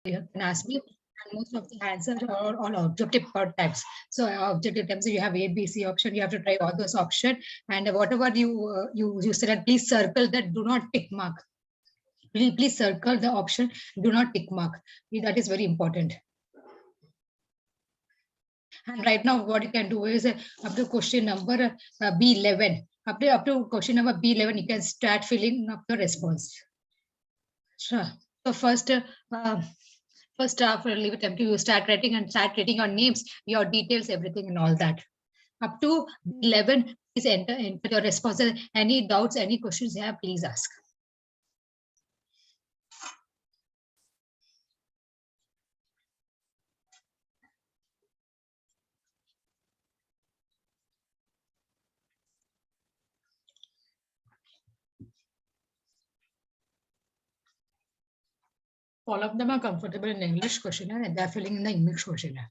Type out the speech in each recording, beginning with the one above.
you can ask me. And most of the answers are all objective types. So objective types, you have A, B, C option. You have to try all those options, and whatever you select, please circle that. Do not tick mark. Please circle the option. Do not tick mark. That is very important. And right now, what you can do is up to question number B11. Up to question number B11, you can start filling up the response. Sure. So first half, leave it empty. You start writing your names, your details, everything, and all that. Up to 11, please enter your responses. Any doubts, any questions you have, please ask. All of them are comfortable in English questionnaire and they're filling in the English questionnaire.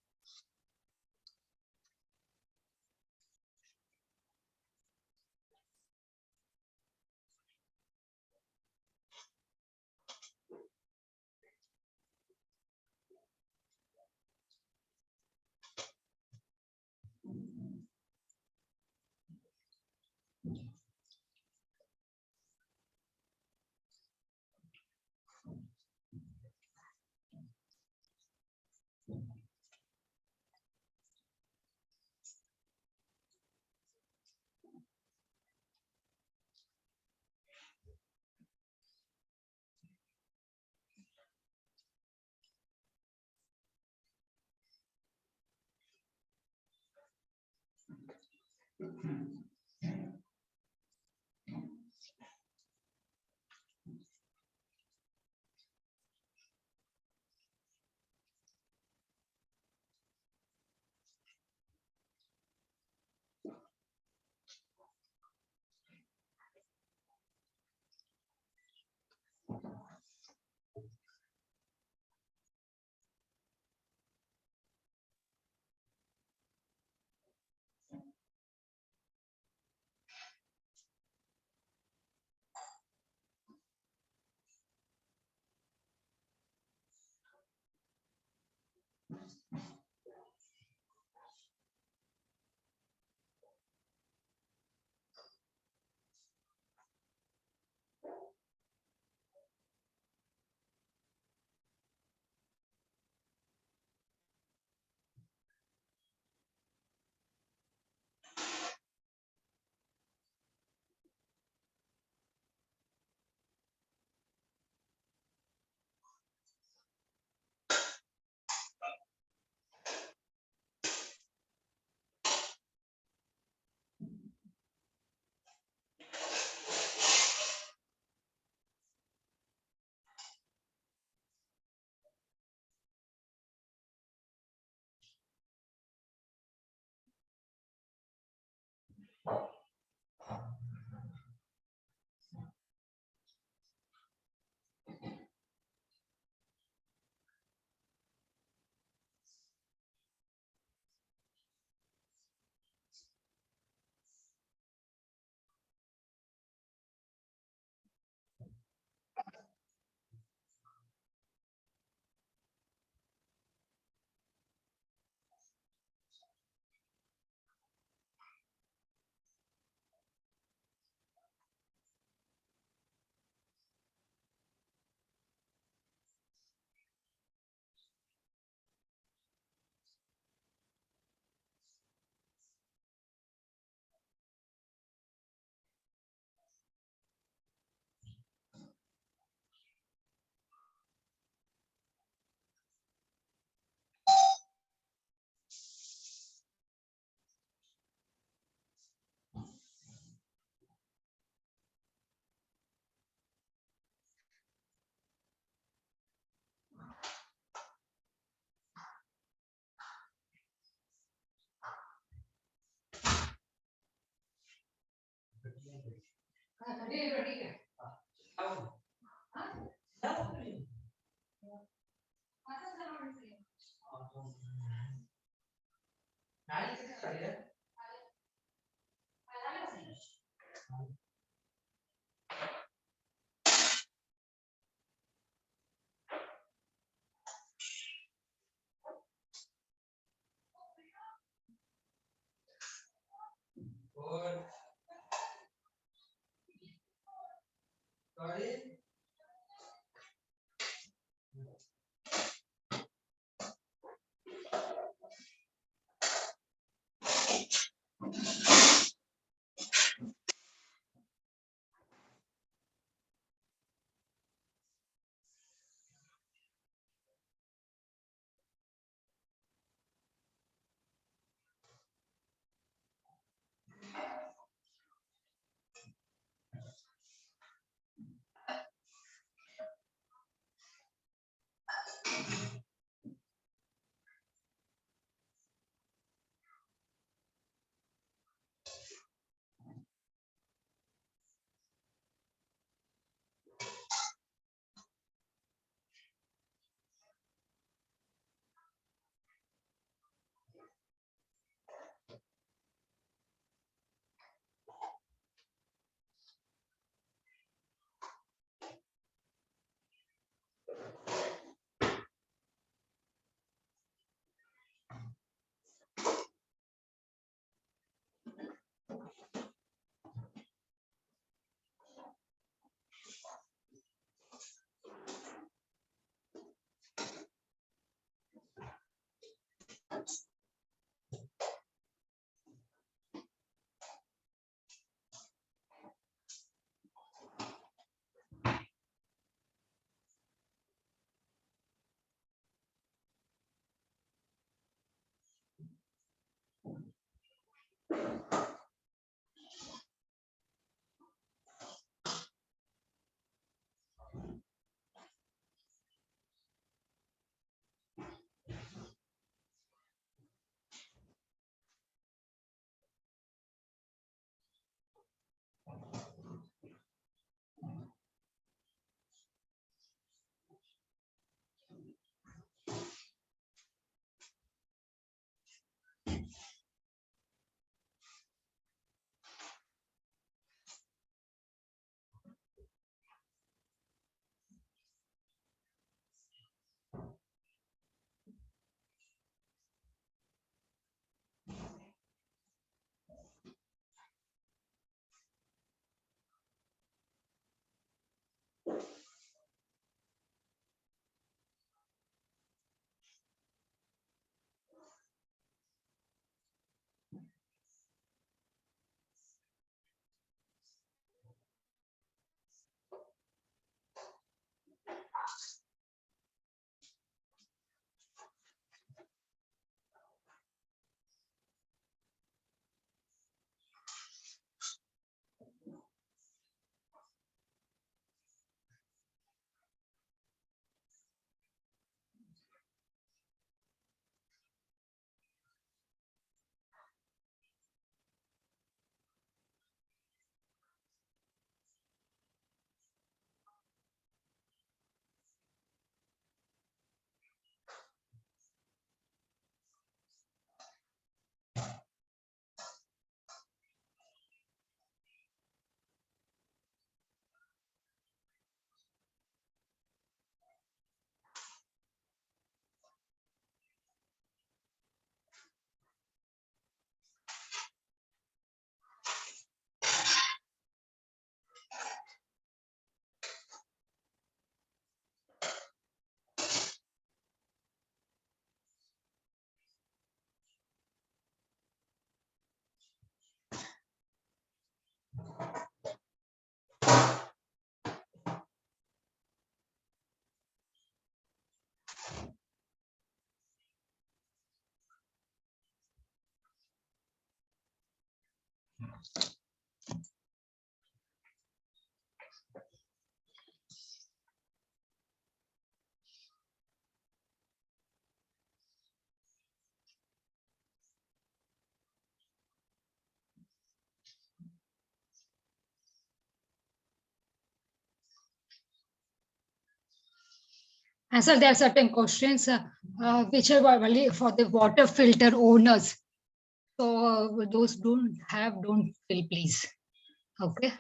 And so there are certain questions which are only for the water filter owners. So those don't fill, please. Okay.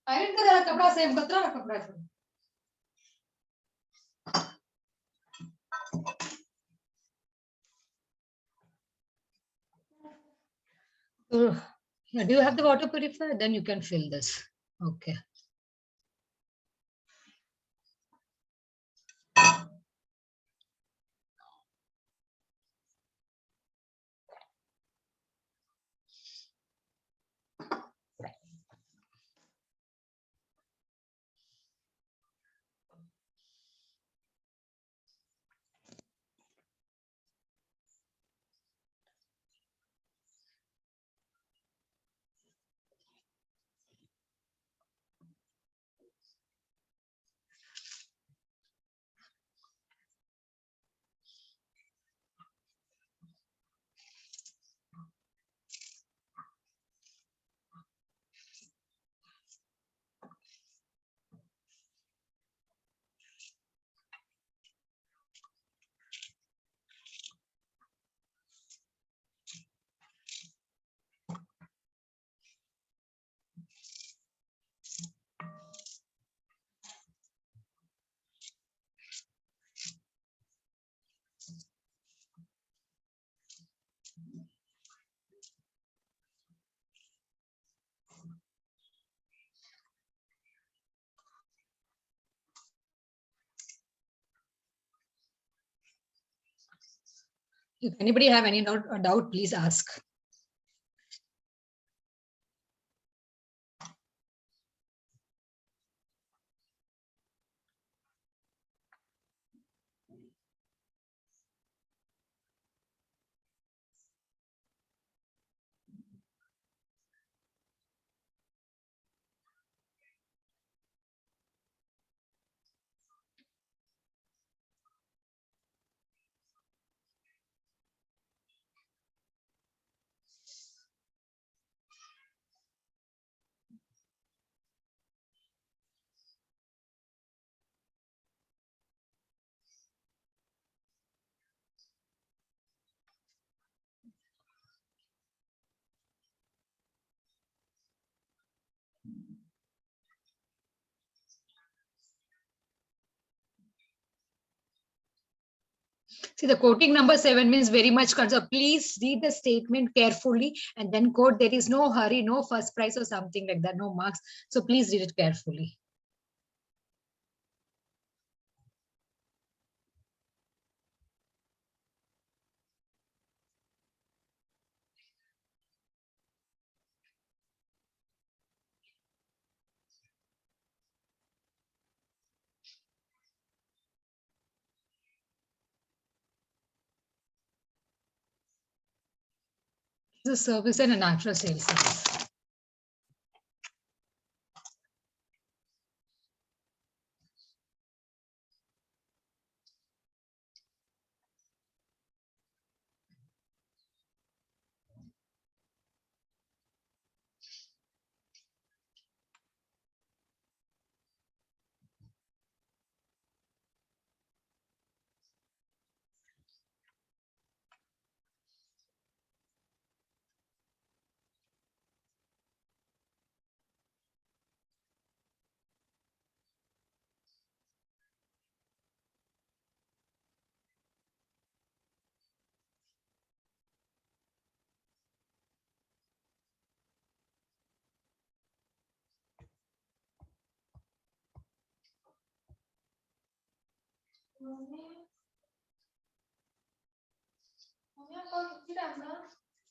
Iron करायला कपडा same कचरा कपडा So, yeah, do you have the water purifier? Then you can fill this. Okay. If anybody have any doubt, please ask. See, the quoting number 7 means very much concern. Please read the statement carefully and then quote. There is no hurry, no first prize or something like that, no marks. So please read it carefully. It's a service and an after sales service.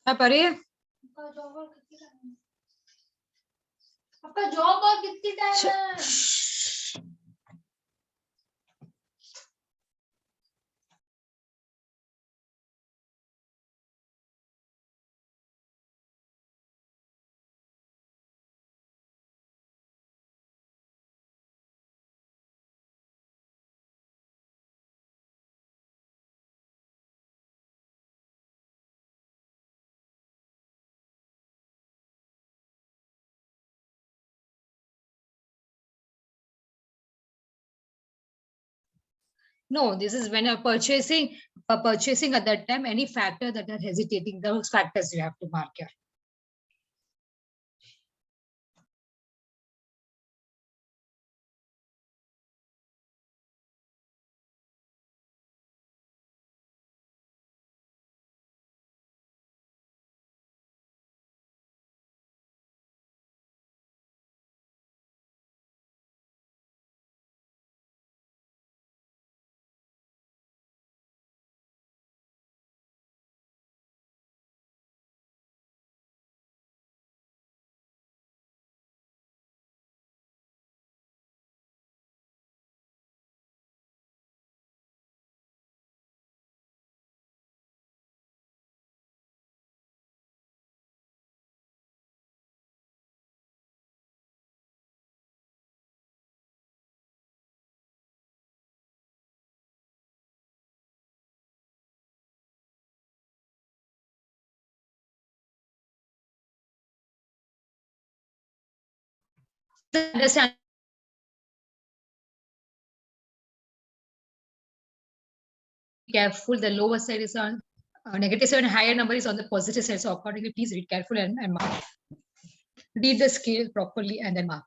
हाँ पढ़िए आपका job और कितनी time है No, this is when you're purchasing at that time, any factor that are hesitating, those factors you have to mark here. Understand. Careful, the lower side is on negative side and higher number is on the positive side. So accordingly, please read careful and mark. Read the scale properly and then mark.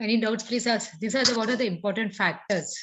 Any doubts, please ask. These are what are the important factors.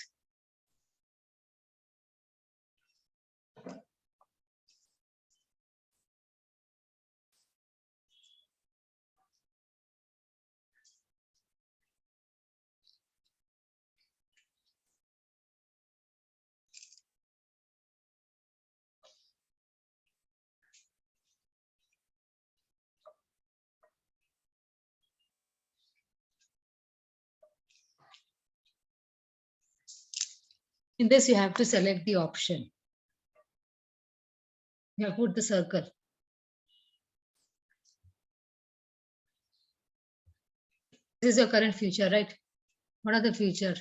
In this, you have to select the option. You have to put the circle. This is your current future, right? What are the future?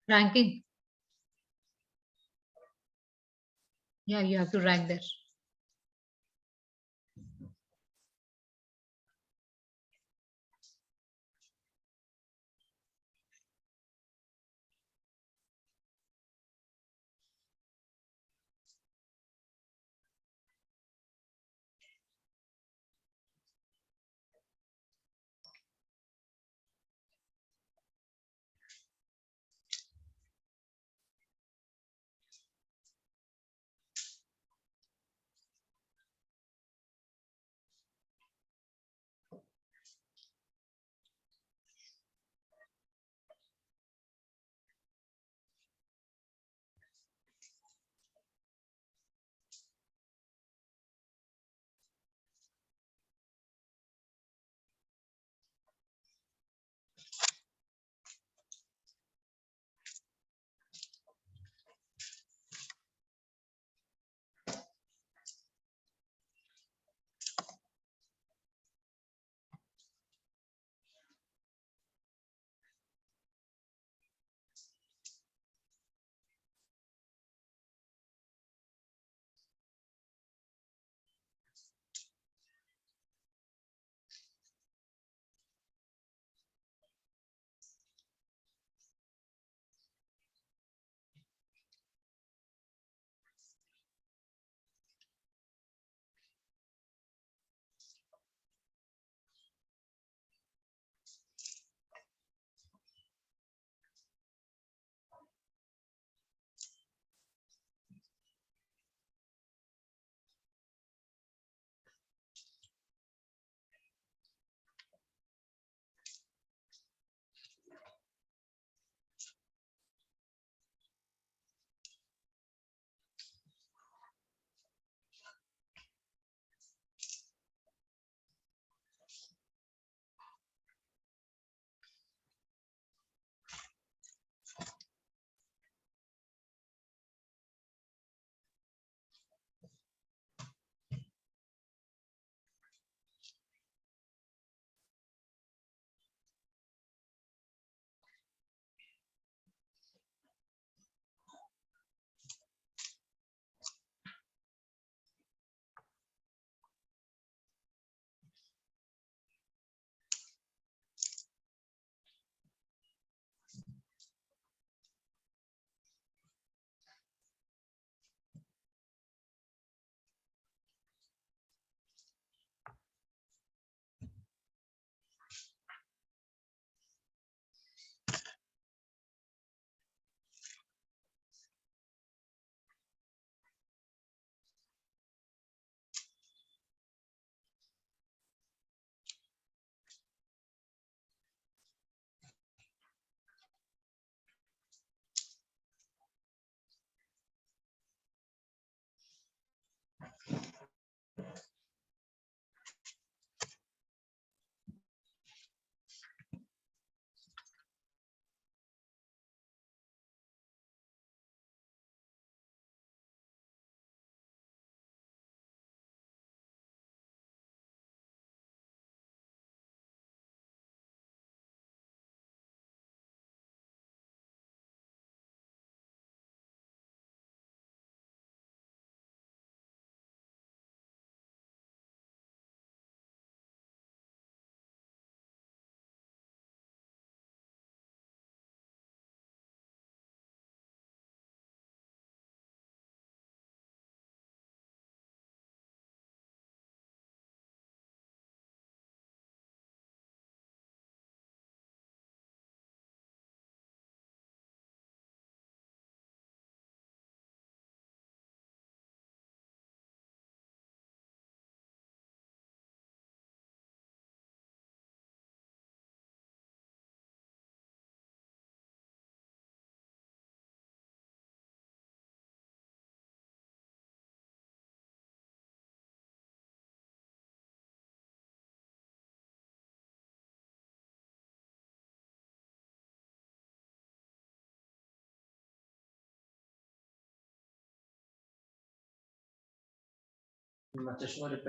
Ranking. Yeah, you have to rank there.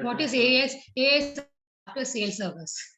What is AS? AS after sales service.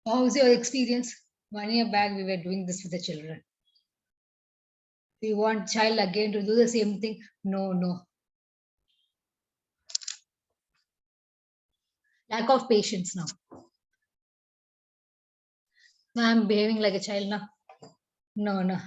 How's your experience? 1 year back, we were doing this with the children. We want child again to do the same thing? No, no. Lack of patience now. I'm behaving like a child now. No, no.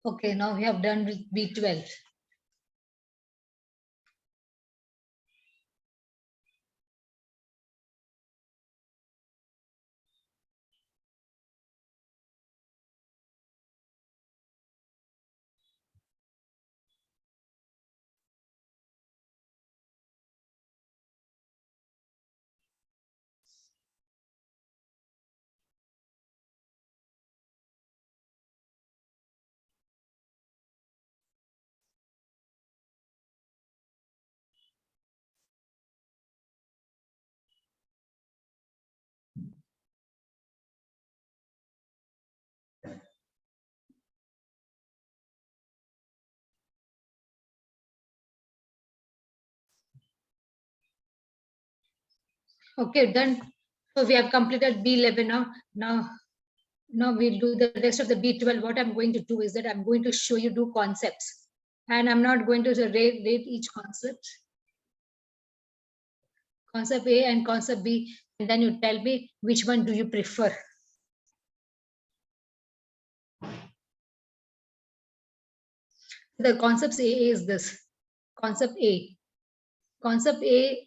Okay, now we have done with B12. Okay, done. So we have completed B11 now. Now we'll do the rest of the B12. What I'm going to do is that I'm going to show you do concepts. And I'm not going to rate each concept A and concept B, and then you tell me which one do you prefer. The concepts A is this. Concept A. Concept A,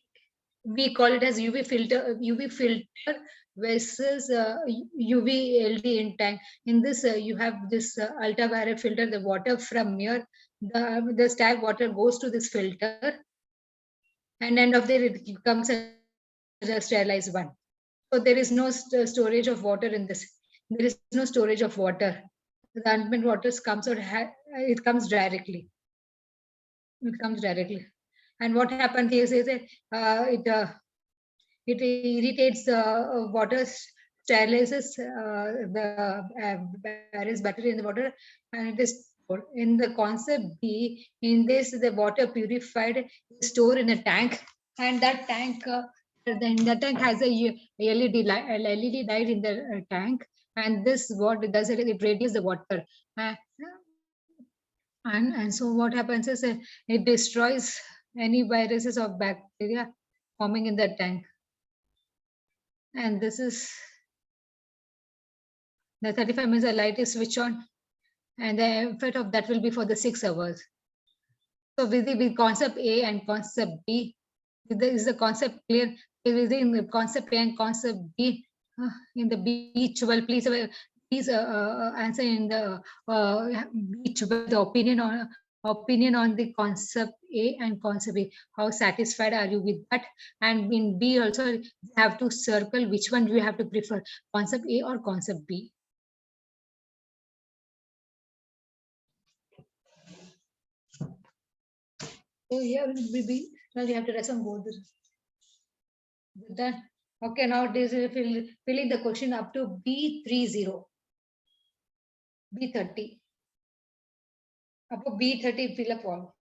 we call it as UV filter versus UV LD in tank. In this, you have this ultraviolet filter, the water from here, the tap water goes to this filter, and end of the day it comes as a sterilized one. So there is no storage of water in this. There is no storage of water. The unmeant water comes out, it comes directly. It comes directly. And what happens is that it irritates the water, sterilizes the various bacteria in the water, and it is in the concept B. In this, the water purified is stored in a tank, and that tank then the tank has a LED light in the tank, and this what it does it radiates the water. Uh, and so what happens is it destroys any viruses or bacteria forming in the tank. And this is the 35 minutes the light is switched on, and the effect of that will be for the 6 hours. So with the concept A and concept B, is the concept clear? Within the concept A and concept B, in the B12, please answer in the B12 the opinion on the concept A and concept B. How satisfied are you with that? And in B also, you have to circle which one do you have to prefer, concept A or concept B. So here will be, now you have to respond both. Done. Okay, now this is filling the question up to B30, B30. Up to B30, fill up all.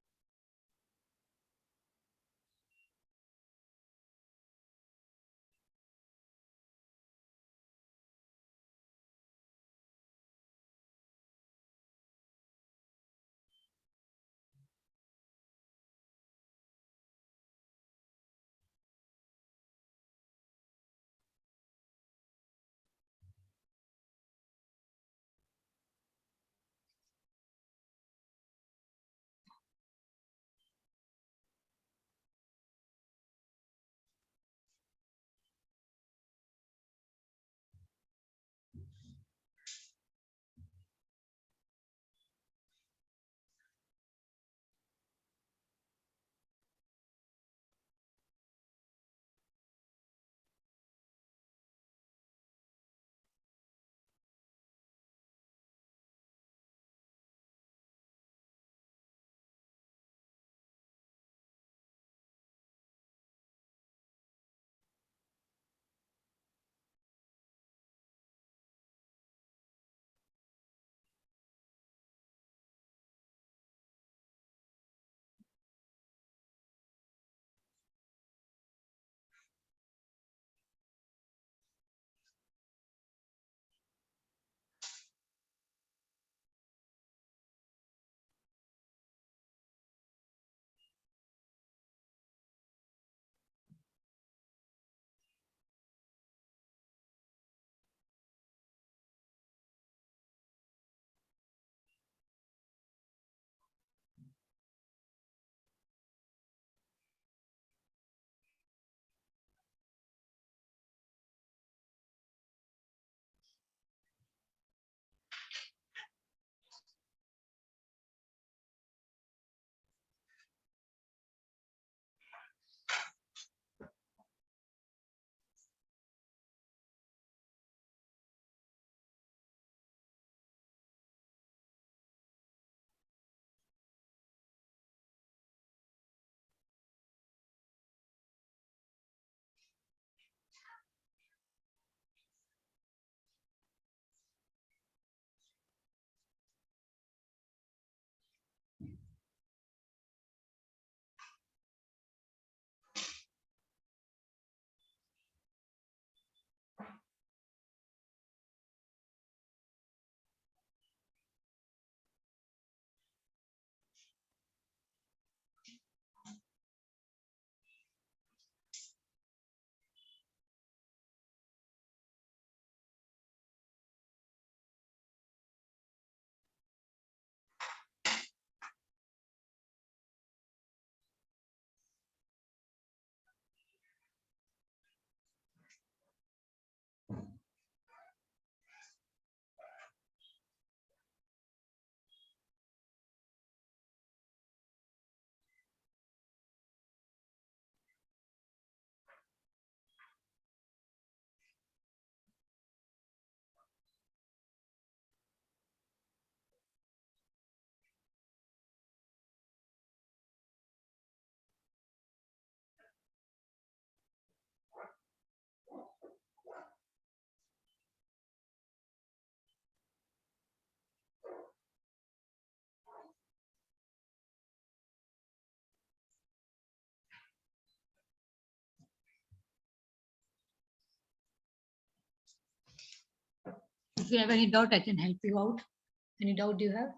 If you have any doubt, I can help you out. Any doubt do you have?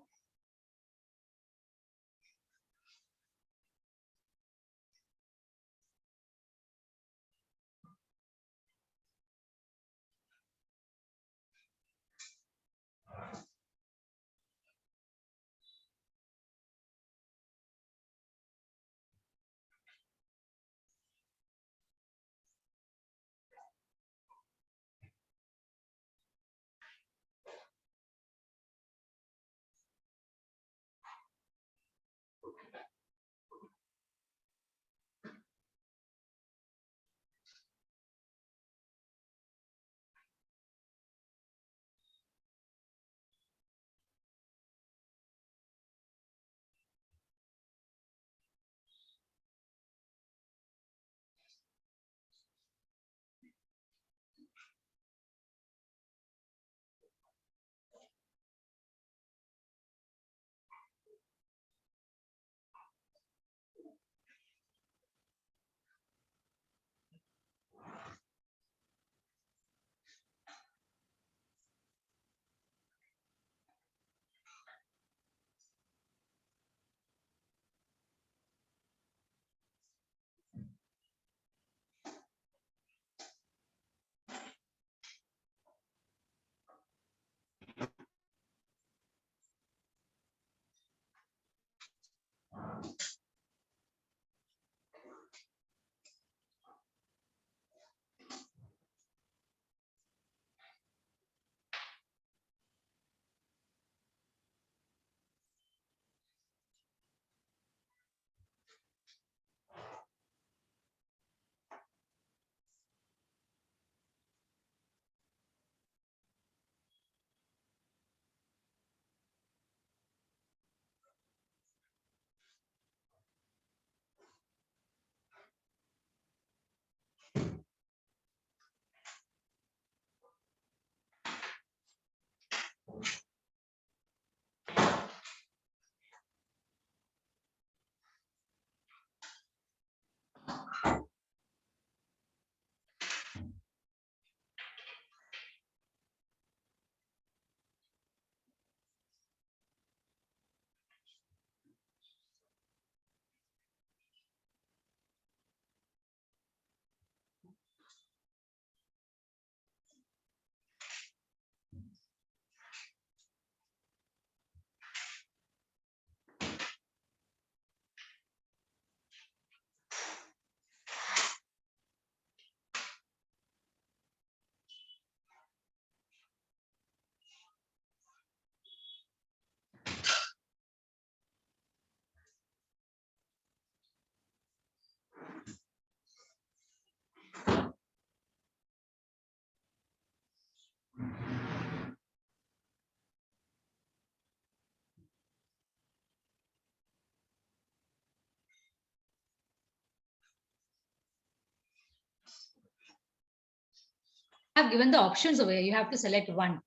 I have given the options over here. You have to select one.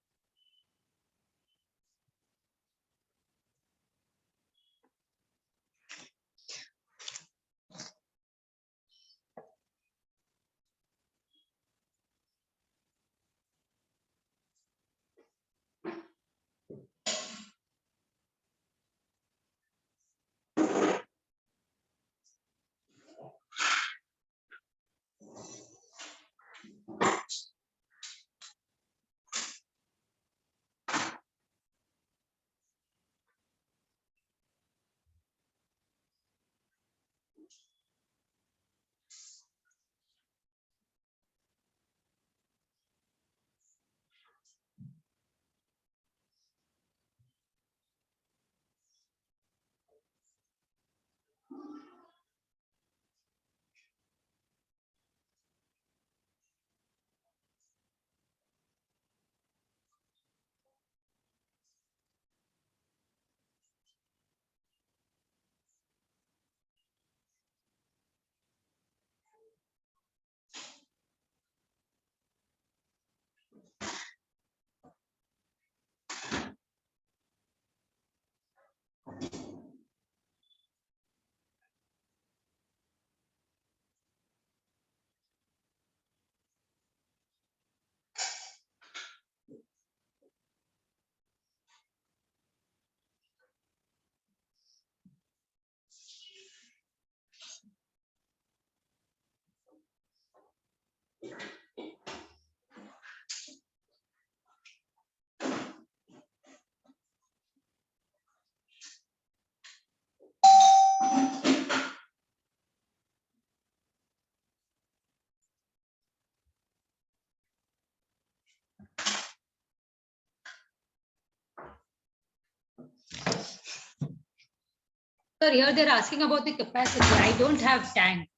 Sir, here they're asking about the capacity. I don't have tank.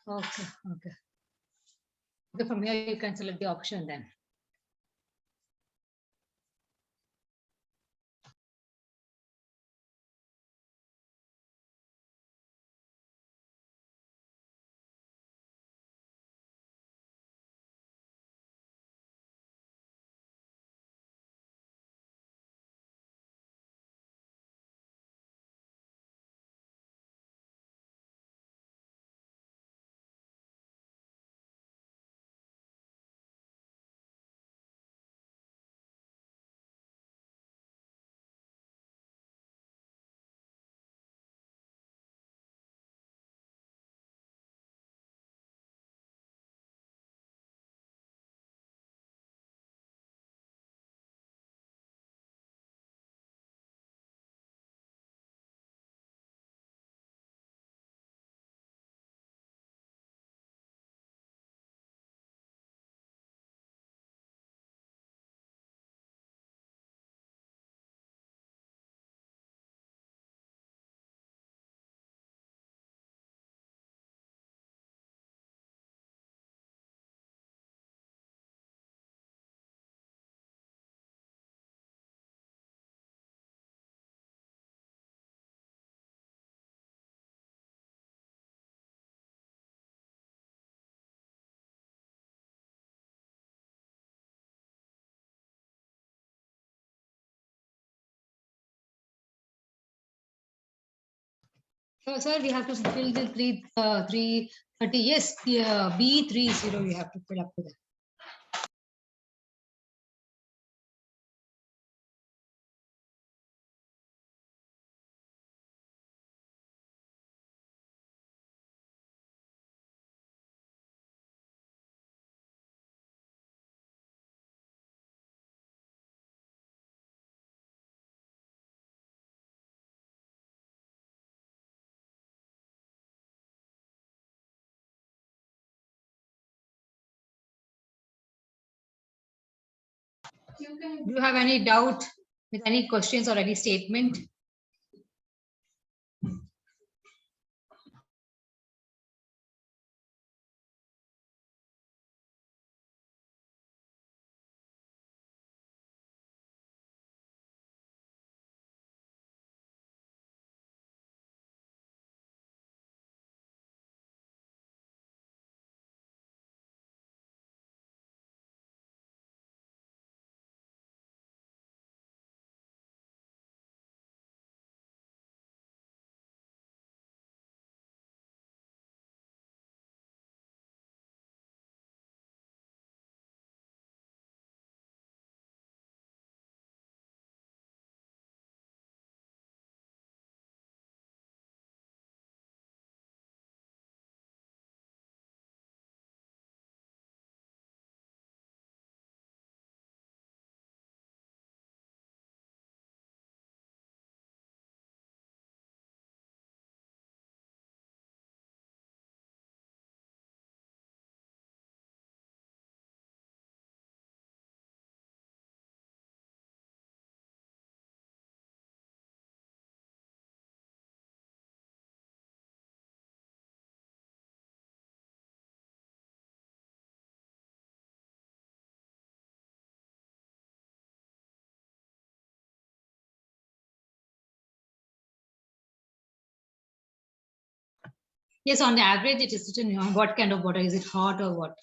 Okay, okay. Okay, from here you can select the option then. So, sir, we have to fill the 330. Yes, the B30 we have to fill up to that. Do you have any doubt with any questions or any statement? Yes, on the average, it is written on what kind of water. Is it hot or what?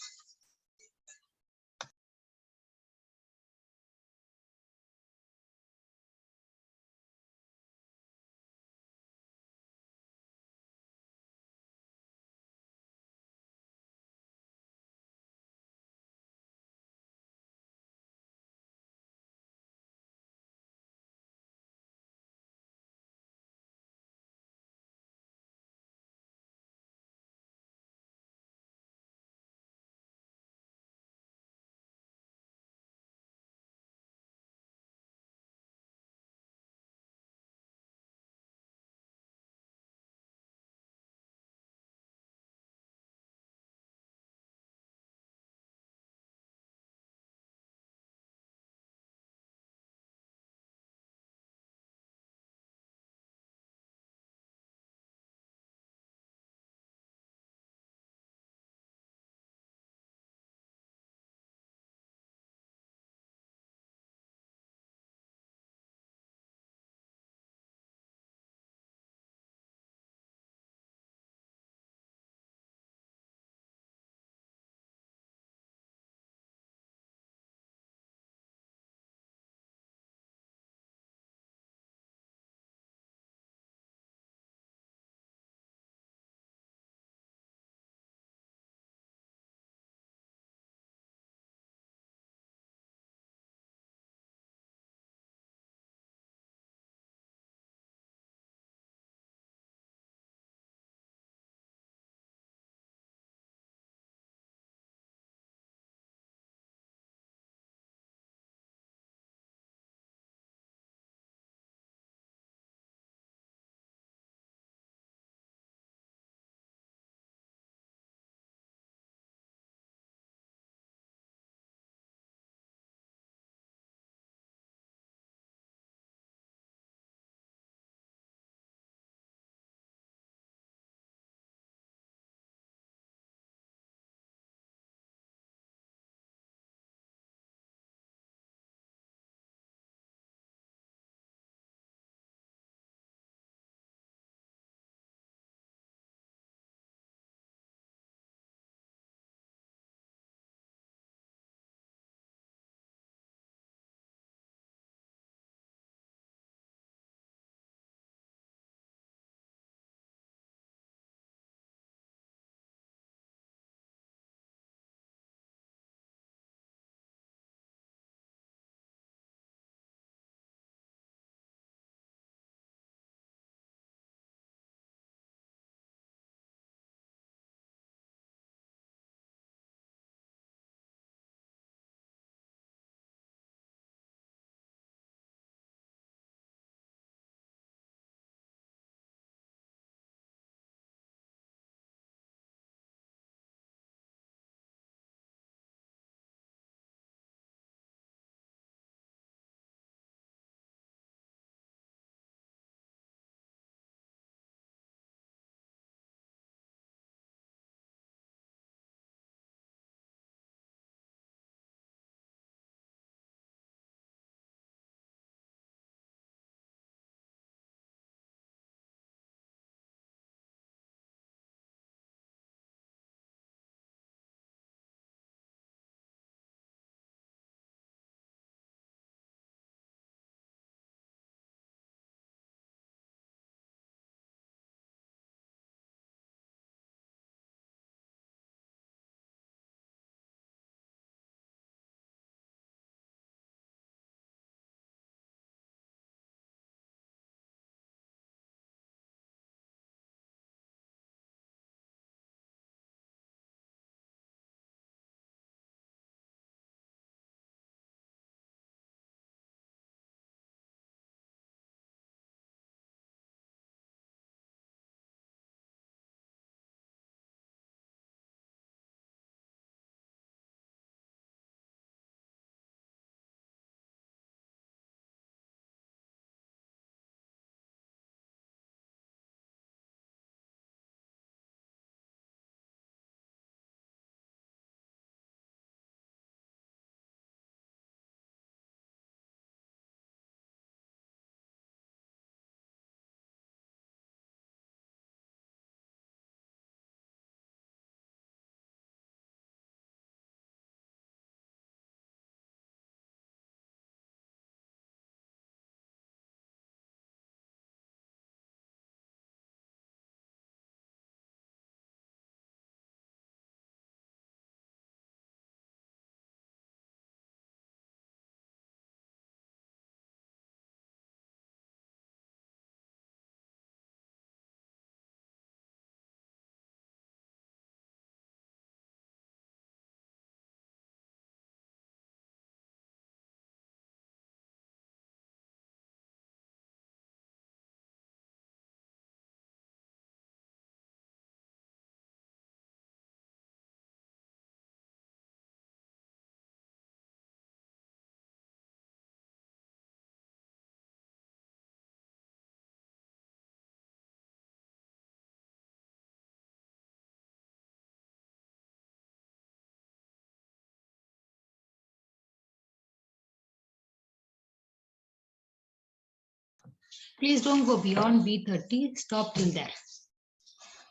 Please don't go beyond B30. Stop till there.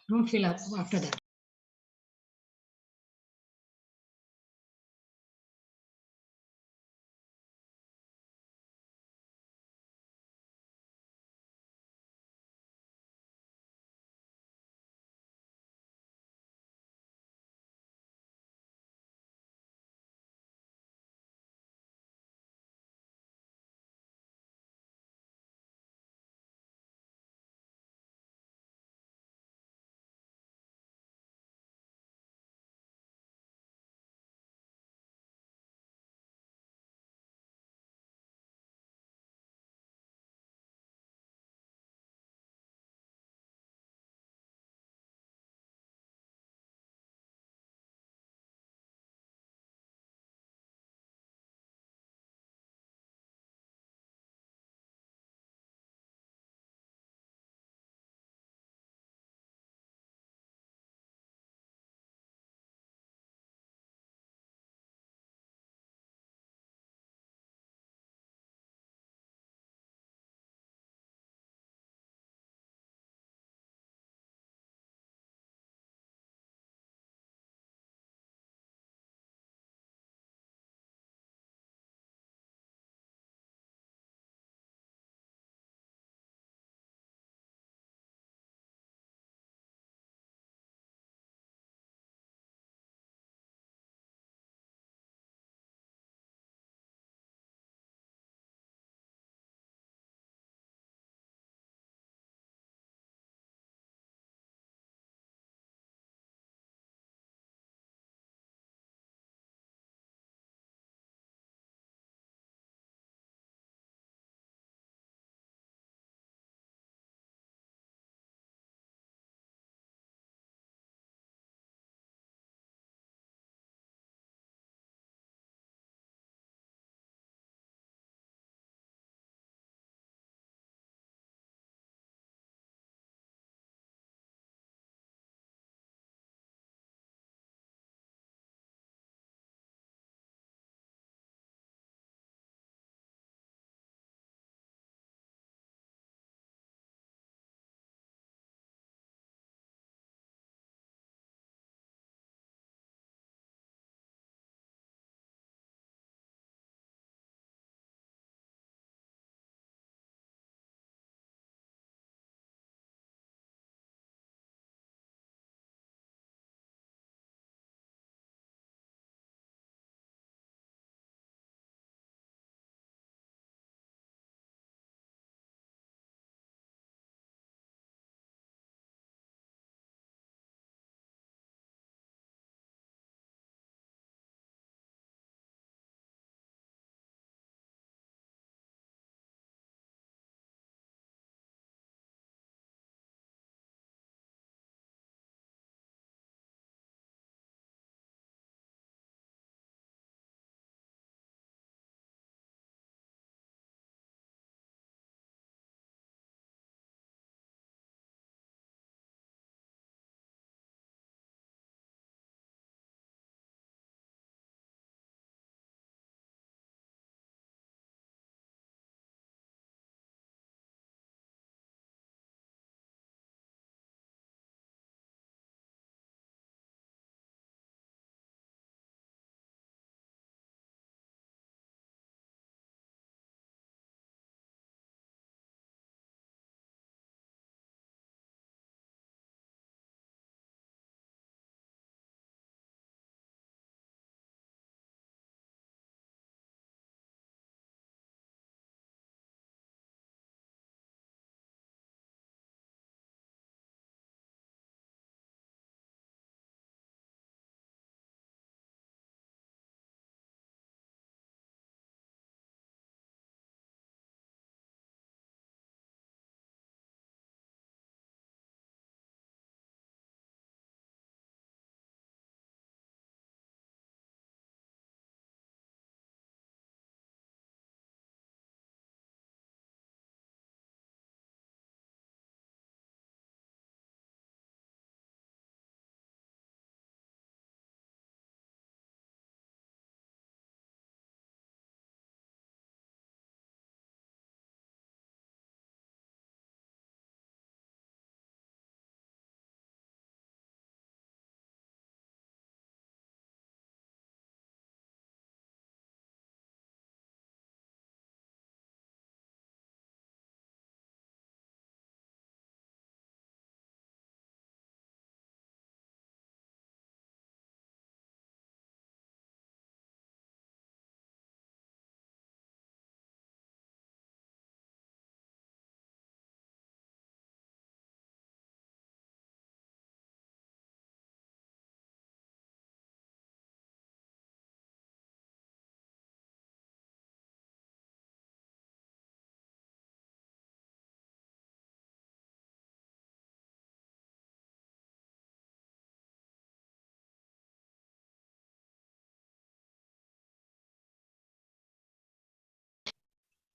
Don't fill up after that.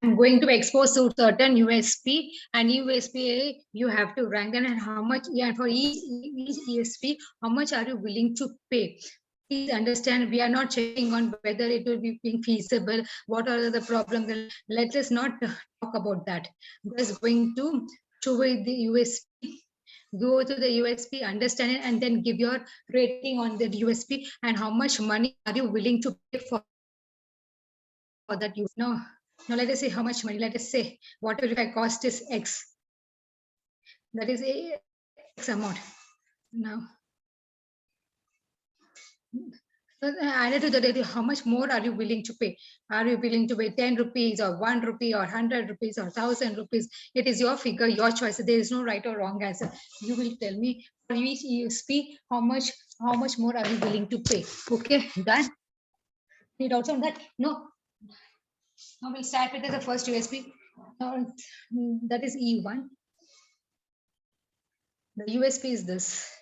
I'm going to expose to certain USP, and USP you have to rank them, and how much, yeah, for each ESP, how much are you willing to pay? Please understand, we are not checking on whether it will be being feasible, what are the problems. Let us not talk about that. Just going to show the USP, go to the USP, understand it, and then give your rating on the USP and how much money are you willing to pay for that. You know, now let us say how much money. Let us say whatever if I cost is X, that is a X amount. Now, so added to that, how much more are you willing to pay? Are you willing to pay 10 rupees or 1 rupee or 100 rupees or 1000 rupees? It is your figure, your choice. There is no right or wrong answer. You will tell me for each USP how much more are you willing to pay? Okay, done. Need also on that? No. Now we'll start with the first USP. That is E1. The USP is this.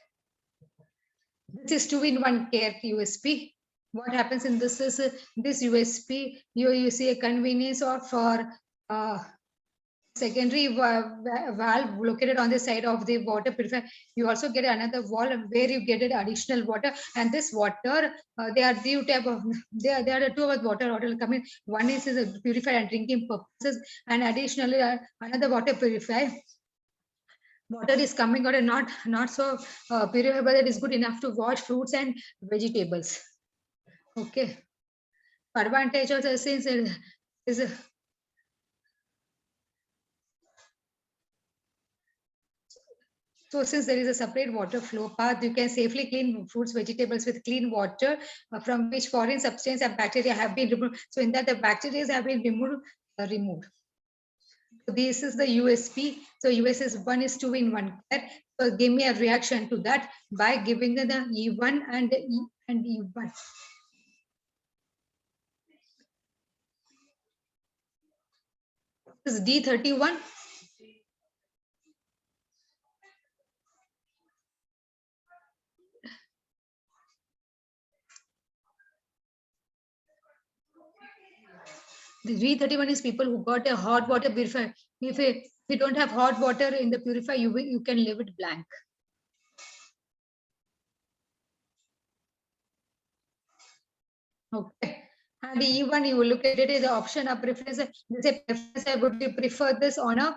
This is 2-in-1 care USP. What happens in this is this USP, you see a convenience or for secondary valve located on the side of the water purifier. You also get another valve where you get additional water, and this water, they are two type of, there are two of water coming. One is a purifier and drinking purposes, and additionally another water purifier. Water is coming out and not so purified, but it is good enough to wash fruits and vegetables. Okay. Advantage of the since is so since there is a separate water flow path, you can safely clean fruits, vegetables with clean water from which foreign substance and bacteria have been removed. So in that the bacteria have been removed. So this is the USP. So USS 1 is 2-in-1 care. So give me a reaction to that by giving the E1 and E and E1. This is D31. The D31 is people who got a hot water purifier. If you don't have hot water in the purifier, you can leave it blank. Okay. And the E1, you will look at it as an option of preference. They say preference, I would prefer this on a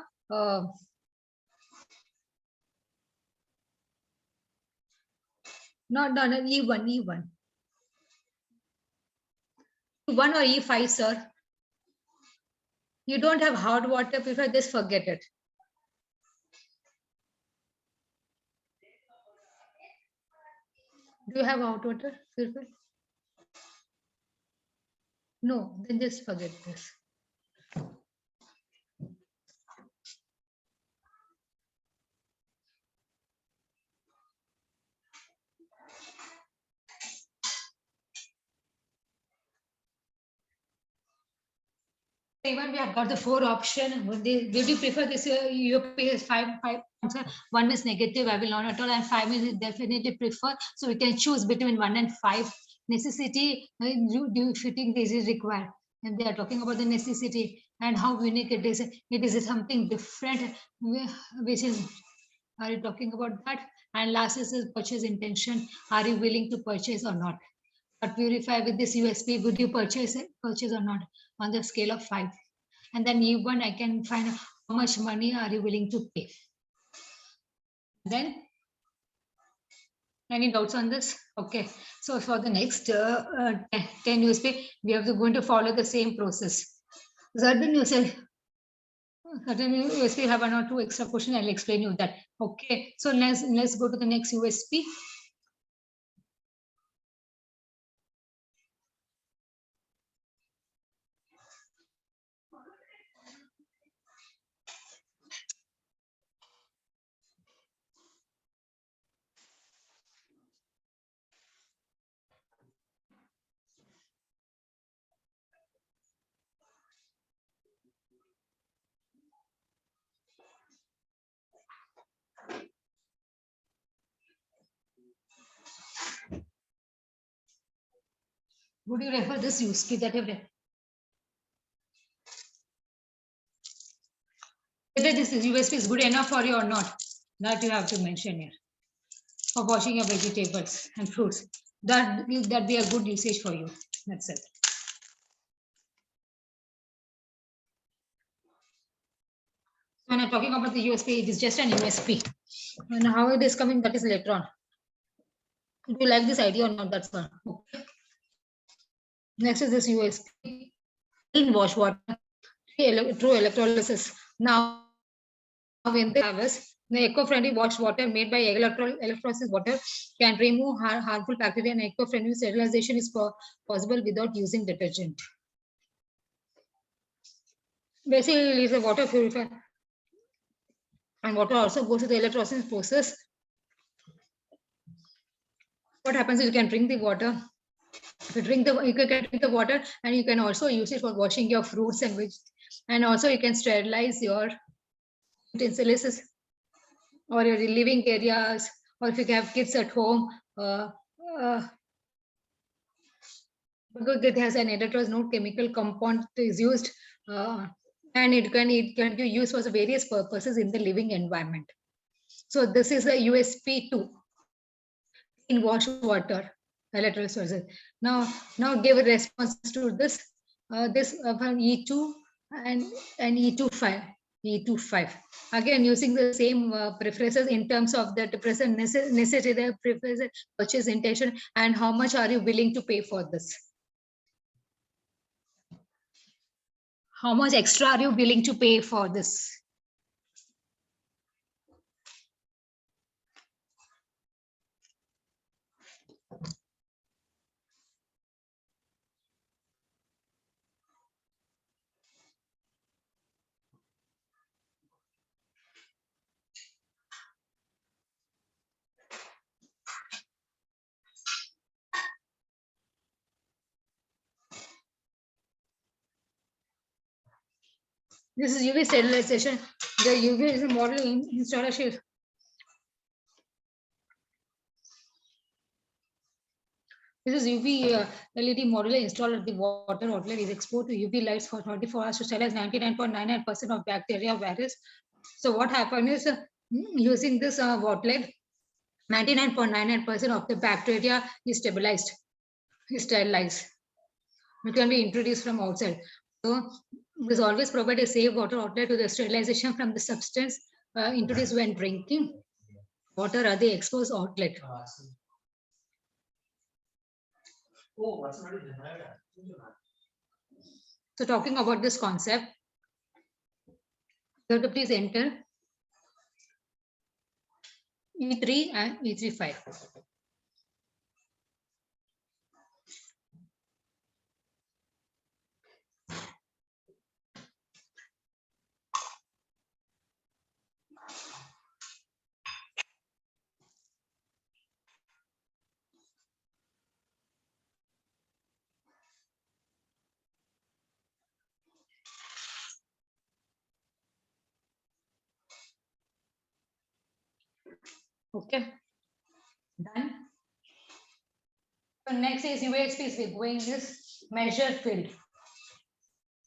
not on an E1, E1. E1 or E5, sir. You don't have hot water purifier, just forget it. Do you have hot water purifier? No, then just forget this. Even we have got the 4 option. Did you prefer this? UP is five answer. 1 is negative, I will not at all, and 5 is definitely prefer. So we can choose between 1 and 5. Necessity, do you fitting this is required? And they are talking about the necessity and how unique it is. It is something different, which is, are you talking about that? And last is purchase intention. Are you willing to purchase or not? But purify with this USP, would you purchase or not on the scale of 5? And then E1, I can find out how much money are you willing to pay. Then, any doubts on this? Okay. So for the next 10 USP, we have to going to follow the same process. Certain USP have 1 or 2 extra question. I'll explain you that. Okay. So let's go to the next USP. Would you refer this USP that have whether this USP is good enough for you or not, that you have to mention here. For washing your vegetables and fruits, that be a good usage for you. That's it. When I'm talking about the USP, it is just an USP. And how it is coming, that is later on. Do you like this idea or not? That's one. Okay. Next is this USP. Clean wash water through electrolysis. Now, in the harvest, the eco-friendly wash water made by electrolysis water can remove harmful bacteria, and eco-friendly sterilization is possible without using detergent. Basically, it's a water purifier, and water also goes to the electrolysis process. What happens is you can drink the water. You can drink the water, and you can also use it for washing your fruits and vegetables. And also you can sterilize your utensils or your living areas, or if you have kids at home, because it has an electrolysis, no chemical compound is used, and it can be used for various purposes in the living environment. So this is a USP too in wash water electrolysis. Now give a response to this. This from E2 and E25. E25. Again, using the same preferences in terms of the present necessity, the preference, purchase intention, and how much are you willing to pay for this? How much extra are you willing to pay for this? This is UV sterilization. The UV is a model installation. This is UV LED model installed at the water outlet, is exposed to UV lights for 24 hours to sterilize 99.99% of bacteria virus. So what happened is using this outlet, 99.99% of the bacteria is stabilized, is sterilized. It can be introduced from outside. So this always provide a safe water outlet to the sterilization from the substance introduced when drinking water at the exposed outlet. So talking about this concept, you have to please enter E3 and E35. Okay, done. So next is UHP, we're going this measure field.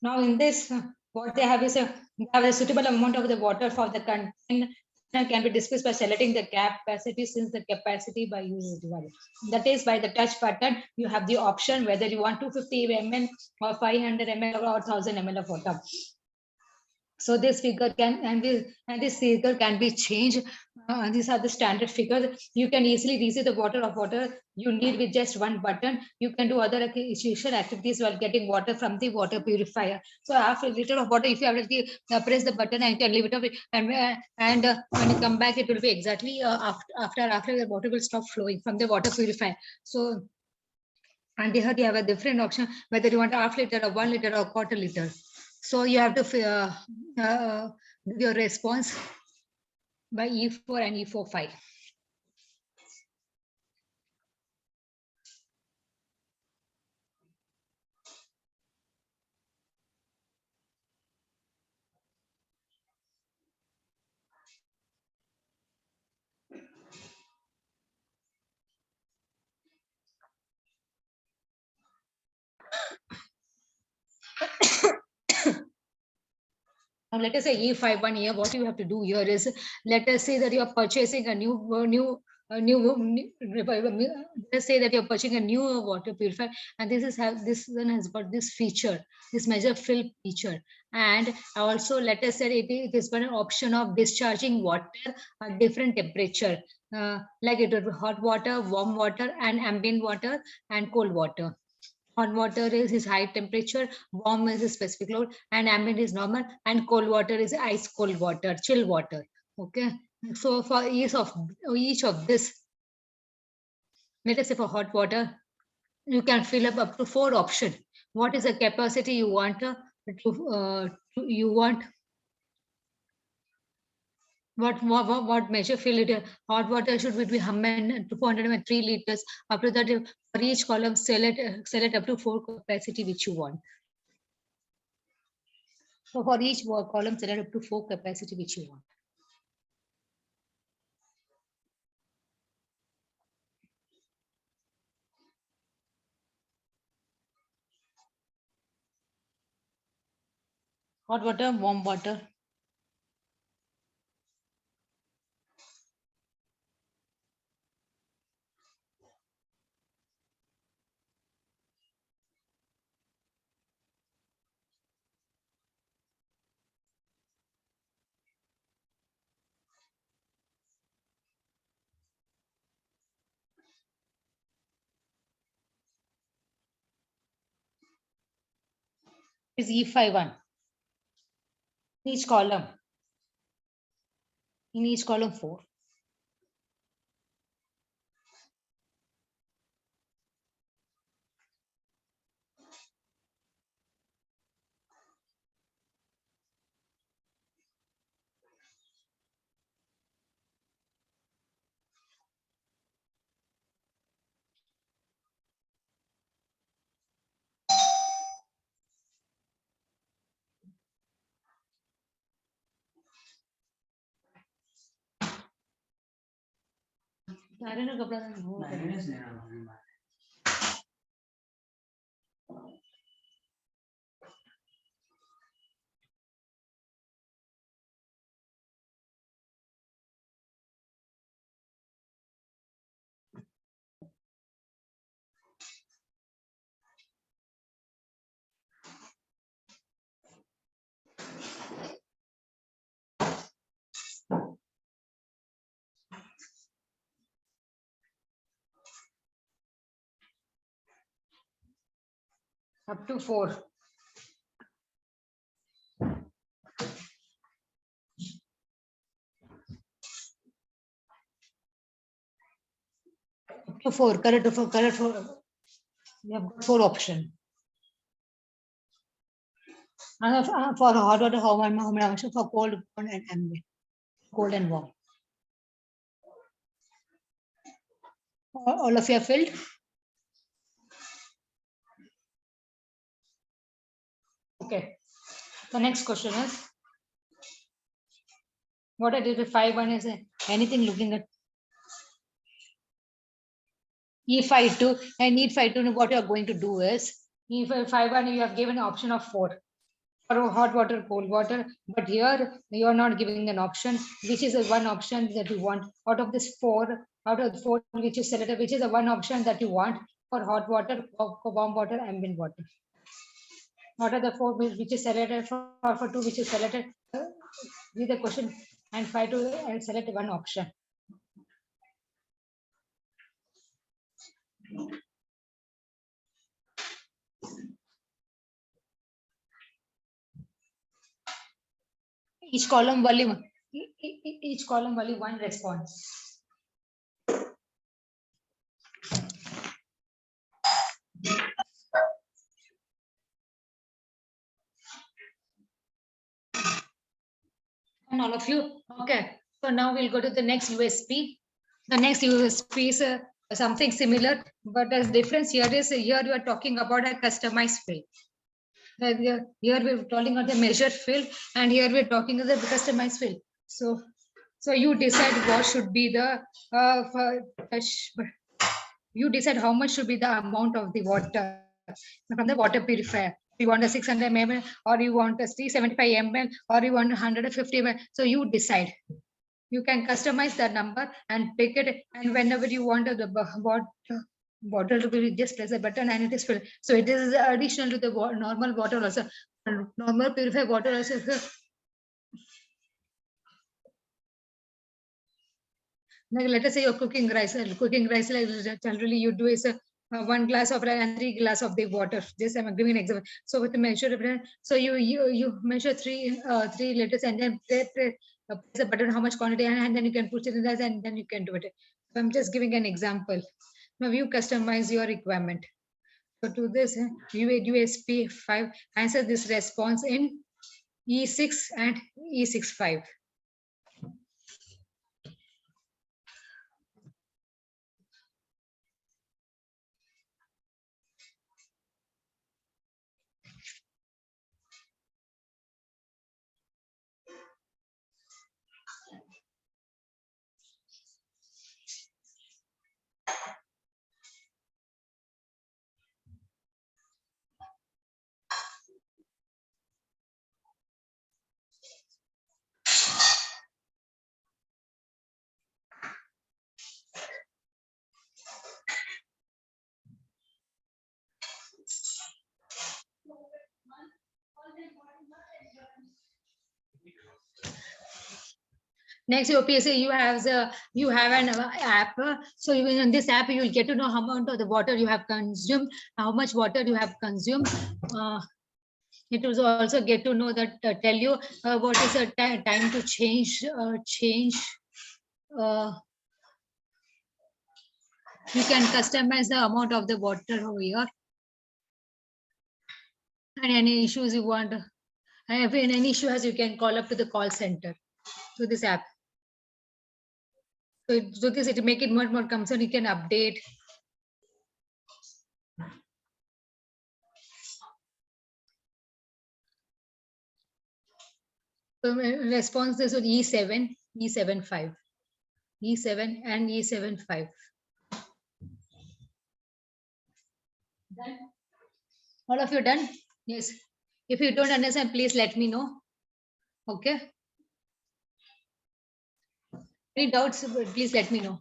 Now in this, what they have is a suitable amount of the water for the container can be discussed by selecting the capacity, since the capacity by use divided. That is, by the touch button, you have the option whether you want 250 ml or 500 ml or 1000 ml of water. So this figure can this figure can be changed. These are the standard figures. You can easily receive the water you need with just one button. You can do other essential activities while getting water from the water purifier. So after a liter of water, if you have to press the button and you can leave it up, and when you come back, it will be exactly after the water will stop flowing from the water purifier. So and here you have a different option whether you want half liter or 1 liter or quarter liter. So you have to give your response by E4 and E45. Now let us say E51 here, what you have to do here is, let us say that you are purchasing a let's say that you're purchasing a new water purifier, and this one has got this feature, this measure fill feature. And also let us say it is got an option of discharging water at different temperature, like it will be hot water, warm water, and ambient water, and cold water. Hot water is high temperature, warm is a specific load, and ambient is normal, and cold water is ice cold water, chill water. Okay. So for each of this, let us say for hot water, you can fill up to 4 options. What is the capacity you want you want? What measure fill it? Hot water should be 203 liters. After that, for each column, select up to 4 capacity which you want. So for each column, select up to 4 capacity which you want. Hot water, warm water. Is E51. Each column. In each column, 4. Up to 4. Up to 4. Correct. We have got 4 options. And for hot water, how many options? For cold and ambient, cold and warm. All of you are filled. Okay. The next question is, what I did with 5-1 is anything looking at E52. I need 5-2. What you are going to do is, E5-1, you have given an option of 4 for hot water, cold water, but here you are not giving an option, which is the one option that you want out of this 4, out of the 4 which is selected, which is the one option that you want for hot water, for warm water, ambient water. What are the 4 which is selected, for 2 which is selected? Read the question and try to select one option. Each column only one response. And all of you, okay. So now we'll go to the next USP. The next USP is something similar, but the difference here is, here you are talking about a customized fill. Here we're talking about the measured fill, and here we're talking about the customized fill. So you decide what should be the you decide how much should be the amount of the water from the water purifier. You want a 600 ml, or you want a 375 ml, or you want 150 ml. So you decide. You can customize the number and pick it, and whenever you want the bottle to be, just press the button and it is filled. So it is additional to the normal water also. Normal purified water also. Like let us say you're cooking rice. Cooking rice, like generally you do is 1 glass of rice and 3 glass of the water. Just I'm giving an example. So with the measure, so you measure 3 liters and then press the button how much quantity, and then you can put it in rice and then you can do it. So I'm just giving an example. Now you customize your requirement. So to this, USP 5 answer this response in E6 and E65. Next, OPSC, you have an app. So even in this app, you will get to know how amount of the water you have consumed, how much water you have consumed. It will also get to know that tell you what is the time to change. You can customize the amount of the water over here, and any issues you want. If any issue has, you can call up to the call center through this app. So this it make it more concern. You can update. So response this was E7, E75, E7 and E75. Done. All of you done? Yes. If you don't understand, please let me know. Okay. Any doubts? Please let me know.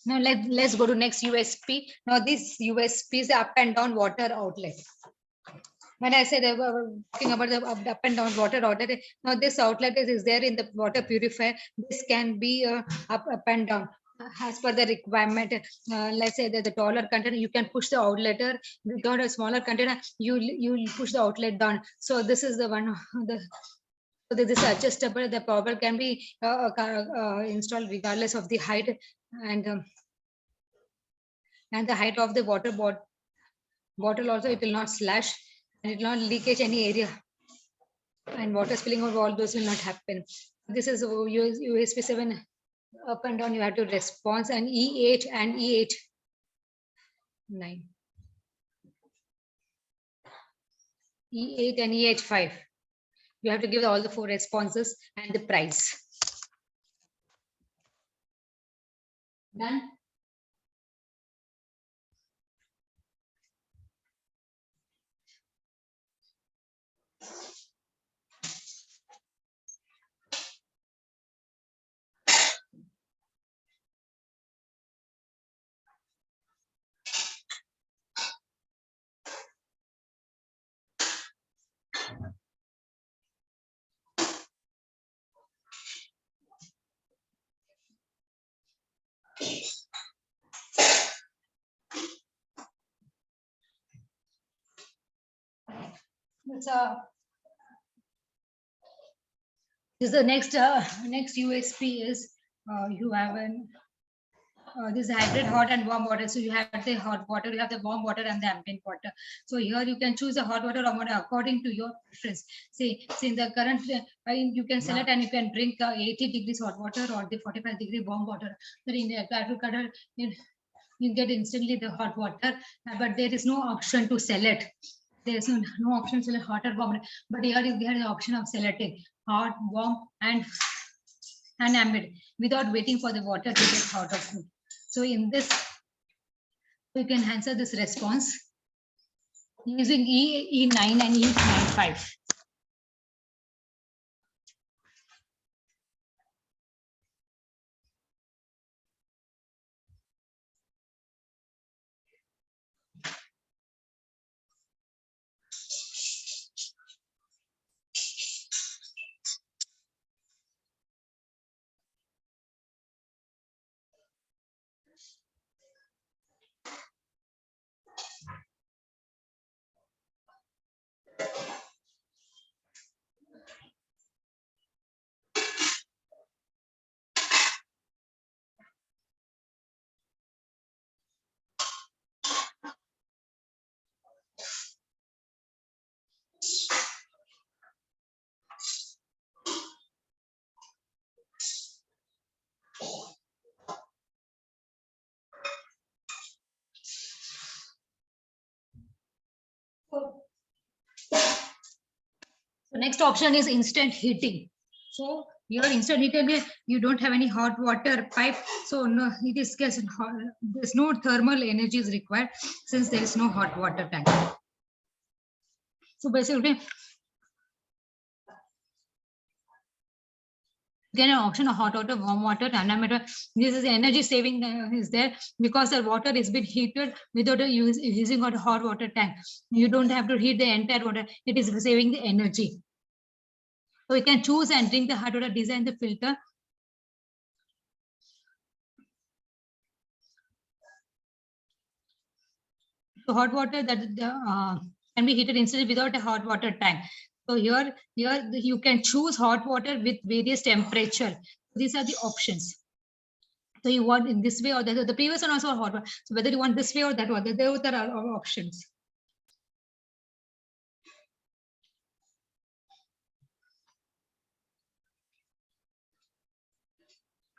Now let's go to next USP. Now this USP is up and down water outlet. When I said talking about the up and down water outlet, now this outlet is there in the water purifier. This can be up and down as per the requirement. Let's say that the taller container, you can push the outlet. Without a smaller container, you push the outlet down. So this is the one. So this is adjustable. The power can be installed regardless of the height and the height of the water bottle. Also, it will not slash and it will not leakage any area, and water spilling over all those will not happen. This is USB 7 up and down. You have to response, and E8 and E8 9, E8 and E8 5. You have to give all the 4 responses and the price. Done. This is the next USP is you have an this hybrid hot and warm water. So you have the hot water, you have the warm water and the ambient water. So here you can choose the hot water or water according to your preference. See in the current, you can select and you can drink 80 degrees hot water or the 45-degree warm water. But in the agriculture, you get instantly the hot water, but there is no option to select. There is no option to select hot or warm. But here you get the option of selecting hot, warm, and ambient without waiting for the water to get hot or cool. So in this, We can answer this response using E9 and E95. The next option is instant heating. So your instant heating, you don't have any hot water pipe, so no, it is there's no thermal energy is required since there is no hot water tank. So basically, get an option of hot water, warm water, thermometer. This is energy saving is there because the water is been heated without using a hot water tank. You don't have to heat the entire water. It is saving the energy. So we can choose and drink the hot water, design the filter. So hot water that can be heated instantly without a hot water tank. So here you can choose hot water with various temperature. These are the options. So you want in this way or that. The previous one also hot water. So whether you want this way or that one, there are options.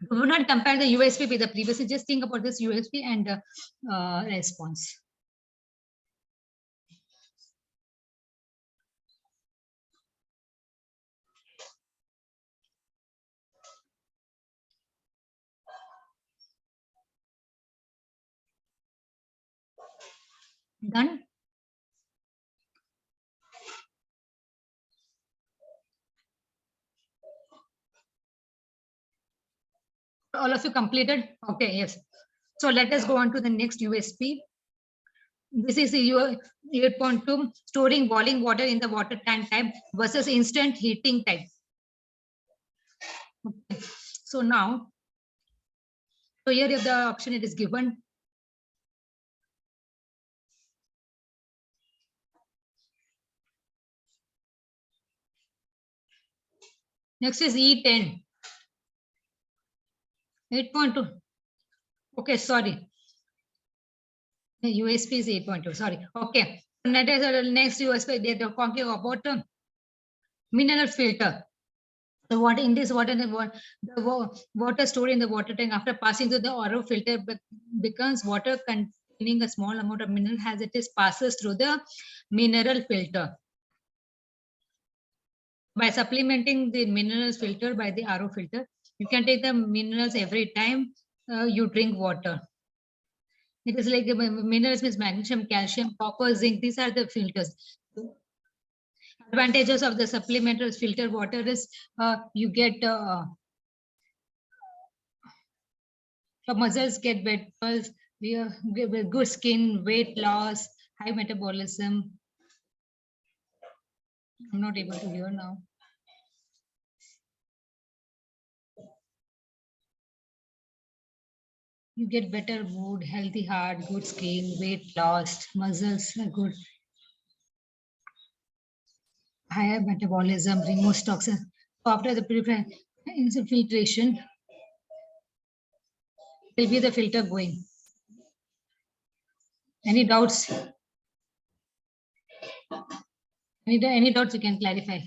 Do not compare the USP with the previous. Just think about this USP and response. Done. All of you completed? Okay, yes. So let us go on to the next USP. This is your 8.2 storing boiling water in the water tank type versus instant heating type. Okay. So now, so here if the option it is given. Next is E10. 8.2. Okay, sorry. The USP is 8.2. Sorry. Okay. Next USP, they are talking about mineral filter. So what in this water, the water stored in the water tank after passing through the RO filter becomes water containing a small amount of mineral as it is passes through the mineral filter. By supplementing the minerals filter by the RO filter, you can take the minerals every time you drink water. It is like minerals means magnesium, calcium, copper, zinc. These are the filters. Advantages of the supplemental filter water is you get muscles get better, good skin, weight loss, high metabolism. I'm not able to hear now. You get better mood, healthy heart, good skin, weight loss, muscles are good, higher metabolism, removes toxins. So after the filtration, will be the filter going. Any doubts? Any doubts you can clarify?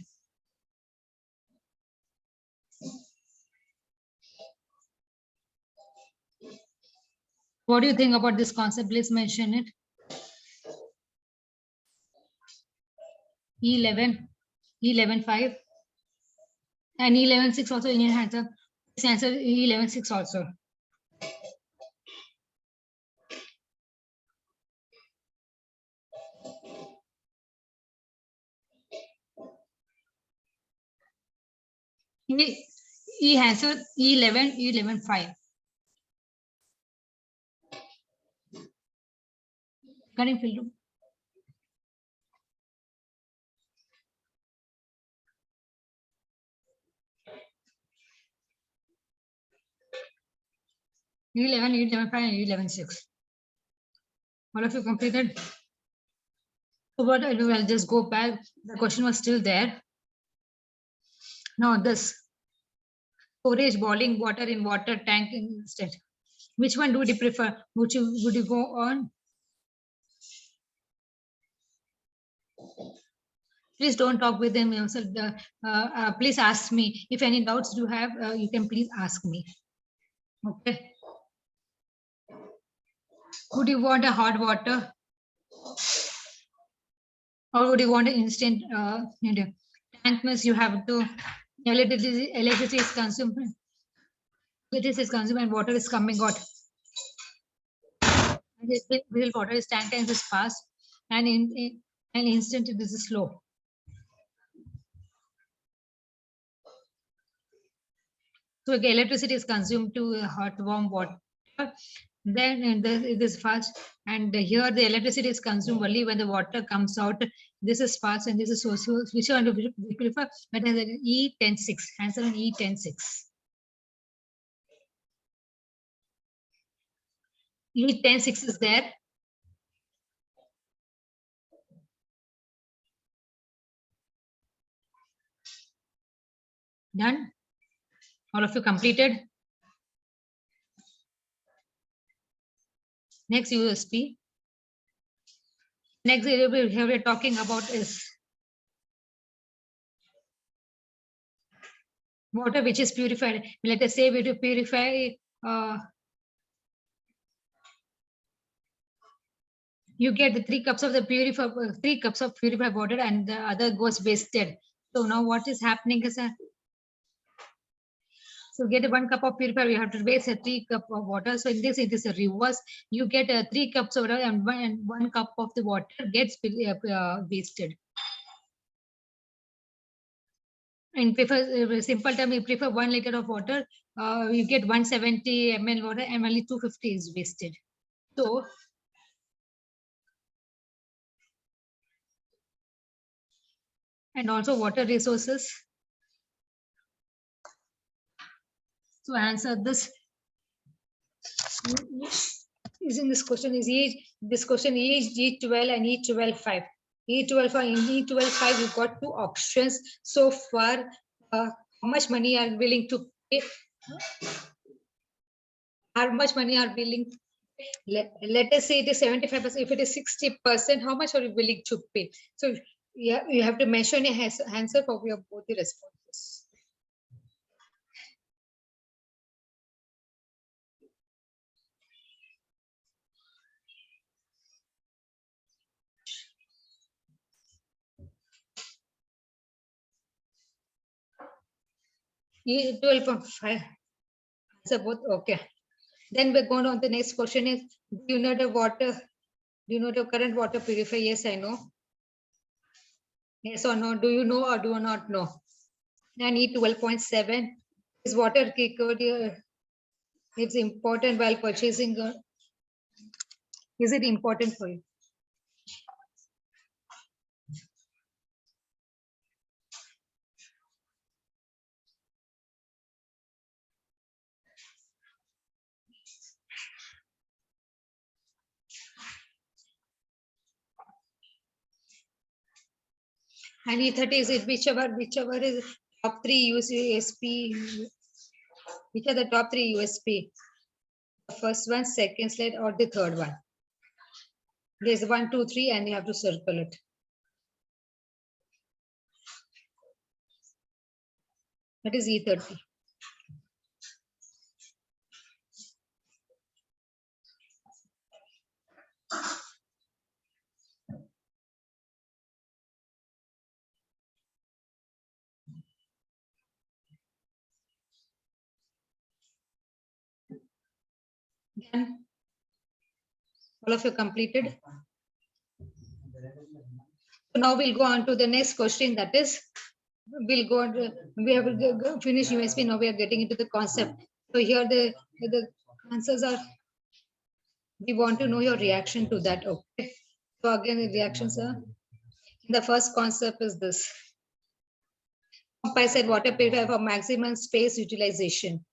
What do you think about this concept? Please mention it. E11, E11.5 and E11.6 also in your answer. This answer E11.6 also. E answer E11, E11, 5. Can you fill? E11, E11, 5, and E11, 6. All of you completed? So what I do, I'll just go back. The question was still there. Now this storage boiling water in water tank instead. Which one would you prefer? Would you go on? Please don't talk with them yourself. Please ask me. If any doubts you have, you can please ask me. Okay. Would you want a hot water? Or would you want an instant tank? Means you have to electricity is consumed. Electricity is consumed and water is coming out. And water is 10 times as fast, and in an instant this is slow. So electricity is consumed to hot warm water. Then it is fast, and here the electricity is consumed only when the water comes out. This is fast and this is so. Which one do we prefer? But E106. Answer on E106. E106 is there. Done. All of you completed. Next USP. Next we're talking about is water which is purified. Let us say we do purify. You get the 3 cups of the purified 3 cups of purified water, and the other goes wasted. So now what is happening is so get 1 cup of purified, you have to waste a 3 cup of water. So in this, it is a reverse. You get 3 cups of water, and 1 cup of the water gets wasted. In simple term, you prefer 1 liter of water, you get 170 ml water, and only 250 is wasted. So and also water resources. So answer this. Is in this question is this question is E12 and E12.5. E12 and E12.5, you got 2 options so far. How much money are willing to pay? How much money are willing? Let us say it is 75%. If it is 60%, how much are you willing to pay? So yeah, you have to mention a answer for your both the responses. E12.5. Answer both. Okay. Then we're going on. The next question is: do you know the water? Do you know the current water purifier? Yes, I know. Yes or no? Do you know or do you not know? And E12.7 is water kicker. It's important while purchasing. Is it important for you? And E30 is it whichever is top 3 USP. Which are the top 3 USP? The first one, second slide, or the third one? There's 1, 2, 3, and you have to circle it. That is E30. Then all of you completed. So now we'll go on to the next question, that is we'll go on we have finish USP. Now we are getting into the concept. So here the answers are, we want to know your reaction to that. Okay. So again, the reactions are, the first concept is this. I said water purifier for maximum space utilization.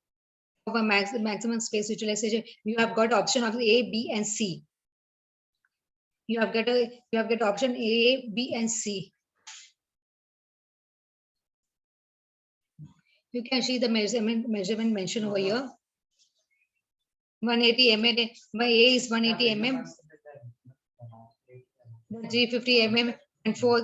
For maximum space utilization, you have got option of A, B, and C. You have got option A, B, and C. You can see the measurement mentioned over here. 180 mm. My A is 180 mm. 350 mm and for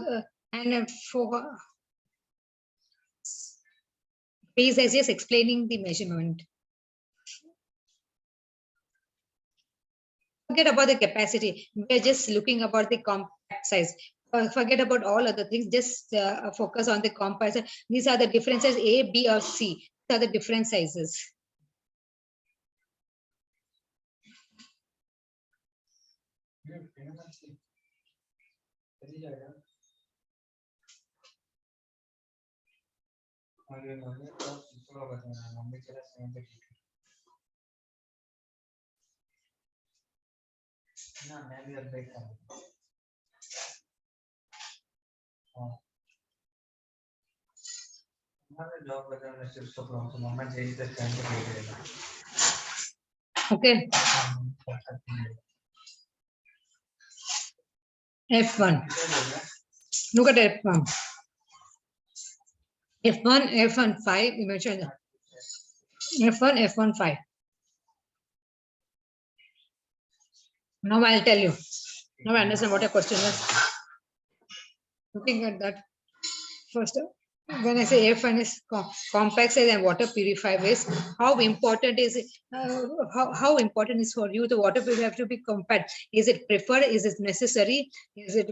phase is just explaining the measurement. Forget about the capacity. We're just looking about the compact size. Forget about all other things. Just focus on the compact size. These are the differences A, B, or C. These are the different sizes. Okay. F1. Look at F1. F1, 5. You mentioned F1, F1, 5. Now I'll tell you. Now I understand what your question is. Looking at that, first, when I say F1 is compact size and water purifier is, how important is it? How important is for you the water purifier to be compact? Is it preferred? Is it necessary? Is it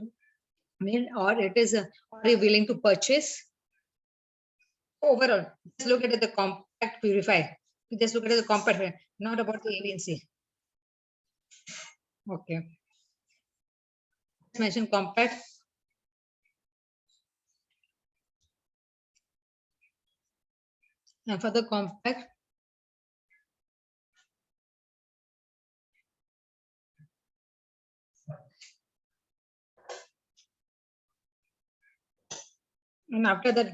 mean, or it is? Are you willing to purchase? Overall, just look at the compact purifier. Just look at the compact, not about the A, B, and C. Okay. Let's mention compact. And for the compact, and after that,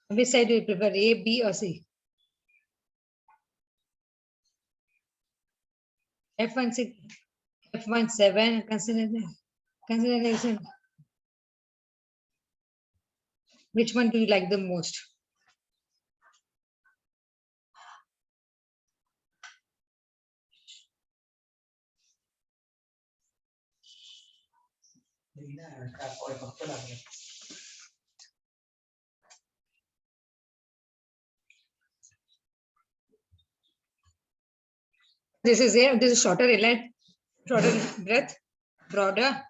which side do you prefer, A, B, or C? F1, 6, F1, 7, consideration. Which one do you like the most? This is A, this is shorter inlet, shorter breadth, broader,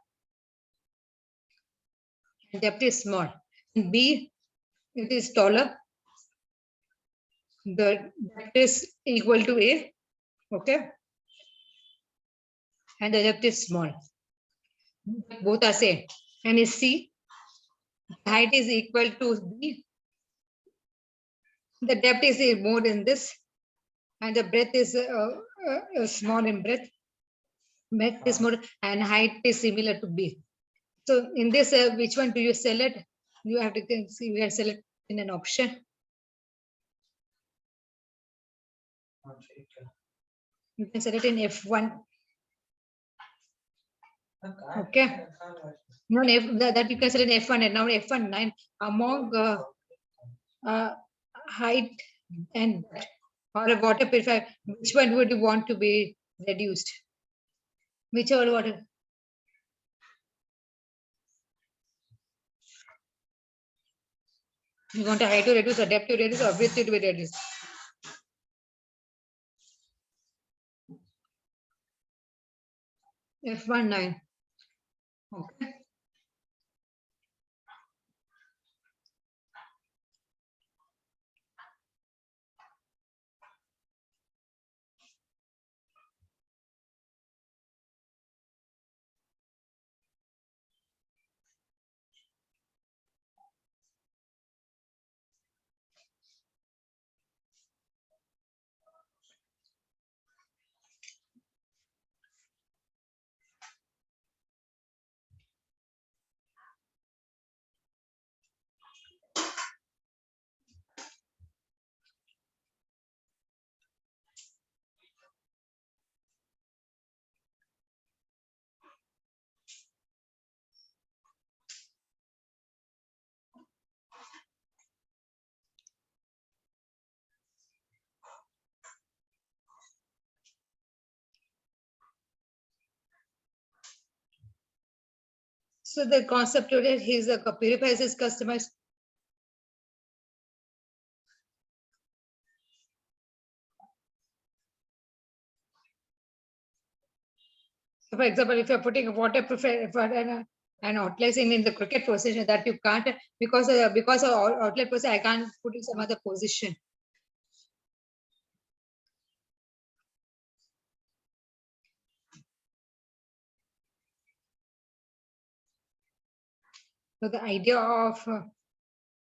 depth is small. B, it is taller. The depth is equal to A, okay? And the depth is small. Both are same. And is C, height is equal to B. The depth is more in this, and the breadth is small in breadth. Breadth is more, and height is similar to B. So in this, which one do you select? You have to see, we are select in an option. You can select in F1. Okay. No, that you can select in F1 and now F1 9 among height and or a water purifier. Which one would you want to be reduced? Which all water? You want a height to reduce or depth to reduce or width to be reduced? F1 9. Okay. So the concept today is the purifies his customers. So for example, if you're putting a waterproof for an outlet in the cricket position that you can't because of outlet position, I can't put in some other position. So the idea of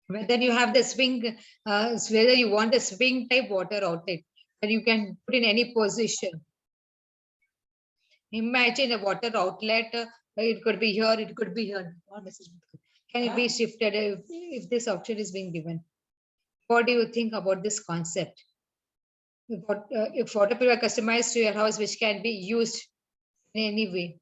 whether you have the swing, whether you want a swing type water outlet that you can put in any position. Imagine a water outlet, it could be here, it could be here. Can it be shifted if this option is being given? What do you think about this concept? If water purifier customized to your house, which can be used in any way?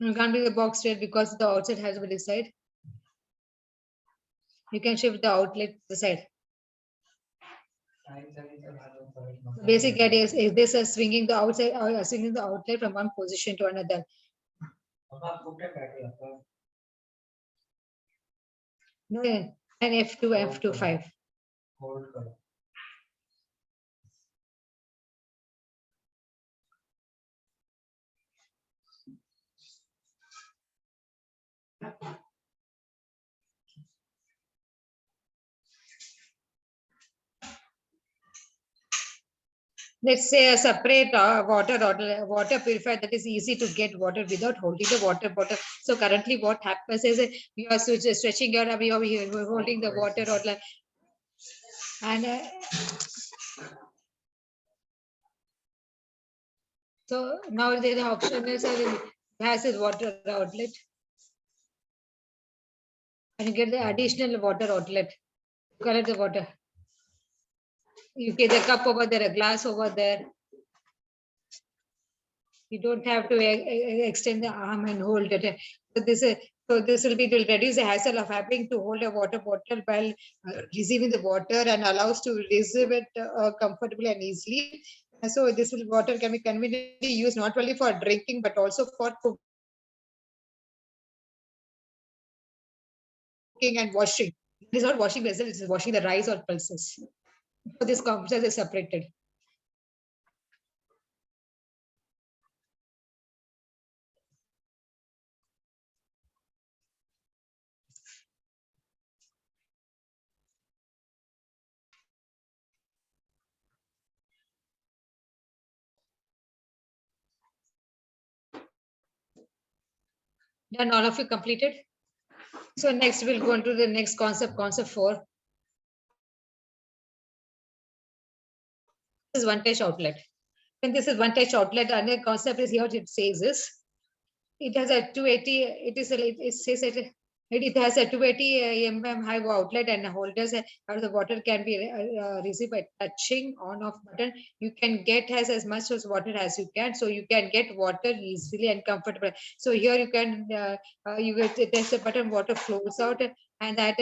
You can't be the box straight because the outside has to be this side. You can shift the outlet to the side. Basic idea is this is swinging the outside or swinging the outlet from one position to another. No, and F2, F2, 5. Let's say a separate water purifier that is easy to get water without holding the water bottle. So currently what happens is you are stretching your arm, you are holding the water bottle and so now the option is it has a water outlet and you get the additional water outlet. Collect the water. You get the cup over there, a glass over there. You don't have to extend the arm and hold it. So this will reduce the hassle of having to hold a water bottle while receiving the water and allows to receive it comfortably and easily. And so this water can be conveniently used not only for drinking but also for cooking and washing. It is not washing vessels; it is washing the rice or pulses. So this component is separated. Done all of you completed? So next we'll go into the next concept, concept 4. This is one touch outlet. When this is one touch outlet, another concept is here it says is it has a 280, it says it has a 280 mm high outlet and holders the water can be received by touching on off button. You can get as much as water as you can, so you can get water easily and comfortable. So here you can you get there's a button, water flows out and that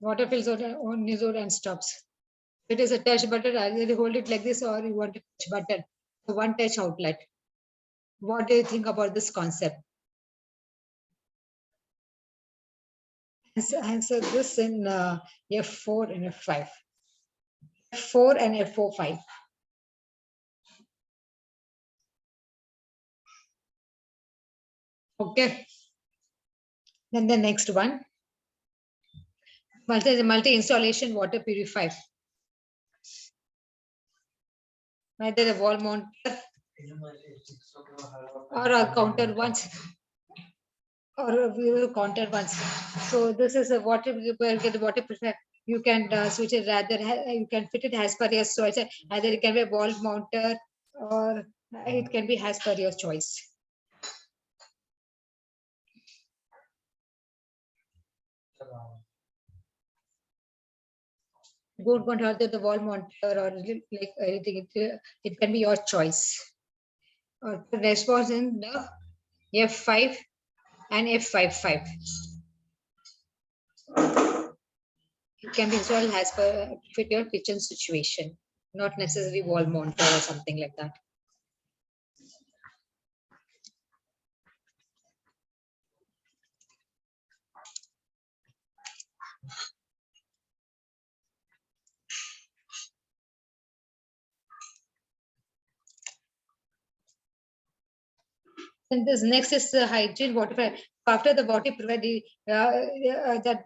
water fills out on his own and stops. It is a touch button, either you hold it like this or you want a touch button. So one touch outlet. What do you think about this concept? Answer this in F4 and F5. F4 and F45. Okay. Then the next one. Multi-installation water purifier. Either a wall mounted or a counter once or we will counter once. So this is a water get the water purifier. You can switch it rather you can fit it as per your choice. Either it can be a wall mounter or it can be as per your choice. Don't want to have the wall mounter or like anything. It can be your choice. response in the F5 and F55. It can be installed as per fit your kitchen situation, not necessarily wall mounted or something like that. And this next is the hygiene water. After the body provide that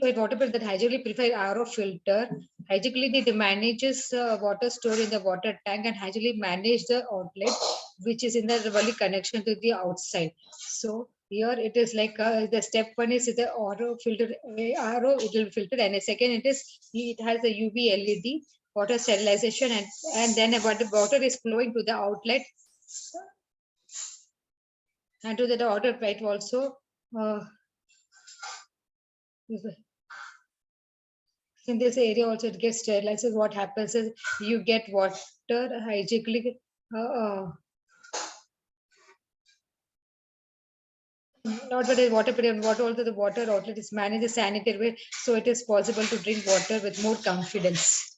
water that hygienically purified RO filter. Hygienically, it manages water stored in the water tank and hygienically manage the outlet, which is in the only connection to the outside. So here it is like the step one is the RO filter, RO it will filter, and the second it has a UV LED water sterilization, and then about the water is flowing to the outlet and to the outer pipe also. In this area also it gets sterilized. So what happens is you get water hygienically not but water period water also the water outlet is managed a sanitary way, so it is possible to drink water with more confidence.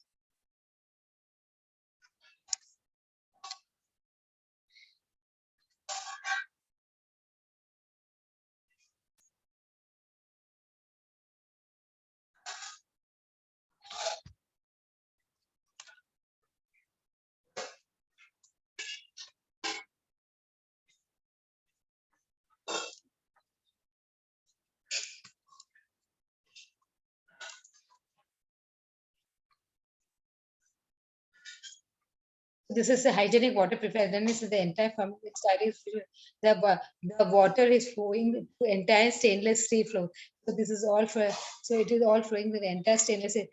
This is the hygienic water prepared. Then this is the entire from it started the water is flowing to entire stainless steel flow. So this is all for so it is all flowing with the entire stainless steel.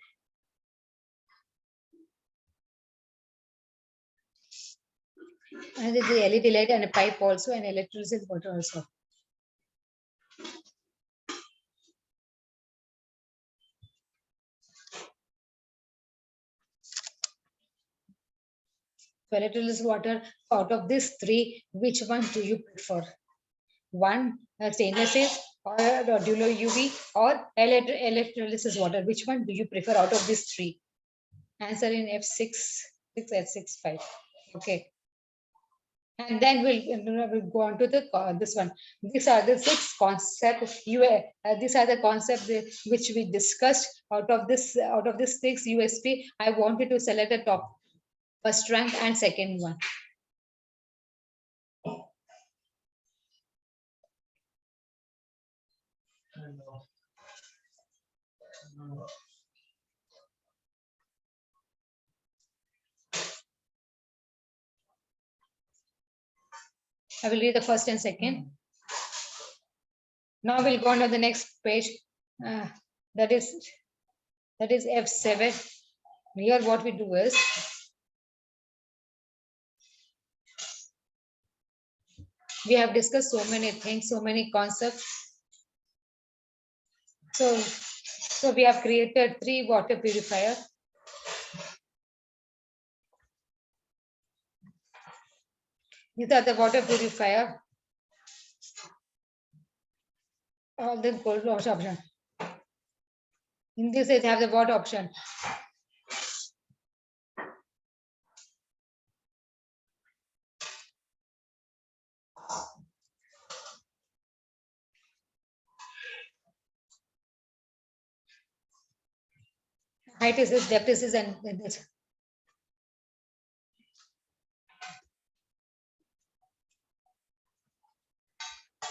And the LED light and a pipe also and electricity water also. So electroless water, out of these three, which one do you prefer? One stainless steel or dual UV or electrolysis water? Which one do you prefer out of these three? Answer in F6, 6 F65. Okay. And then we'll go on to the this one. These are the six concepts. These are the concepts which we discussed out of this six USP. I wanted to select the top first rank and second one. I will read the first and second. Now we'll go on to the next page. Uh, that is F7. Here what we do is we have discussed so many things, so many concepts. So we have created 3 water purifier. These are the water purifier. All the cold wash option. In this it have the water option. Height is this, depth is this, and this.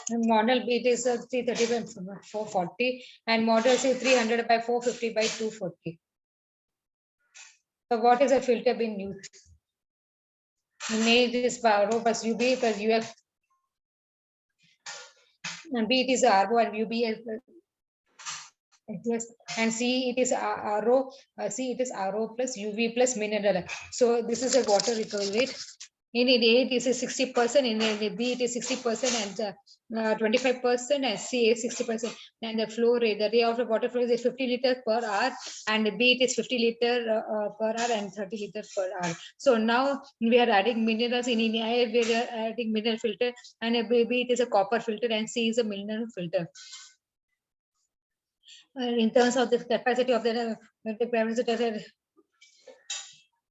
Model B it is 330 by 440 and model C 300 by 450 by 240. So what is the filter being used? A is RO plus UB plus UF, and B it is RO and UB yes, and C it is RO, C it is RO plus UV plus mineral. So this is a water recovery rate. In A it is 60%, in B it is 60% and 25%, and C is 60%. And the flow rate, the rate of the water flow is 50 liters per hour, and B it is 50 liter per hour and 30 liters per hour. So now we are adding minerals in A, we are adding mineral filter, and B it is a copper filter, and C is a mineral filter. In terms of the capacity of the capacity,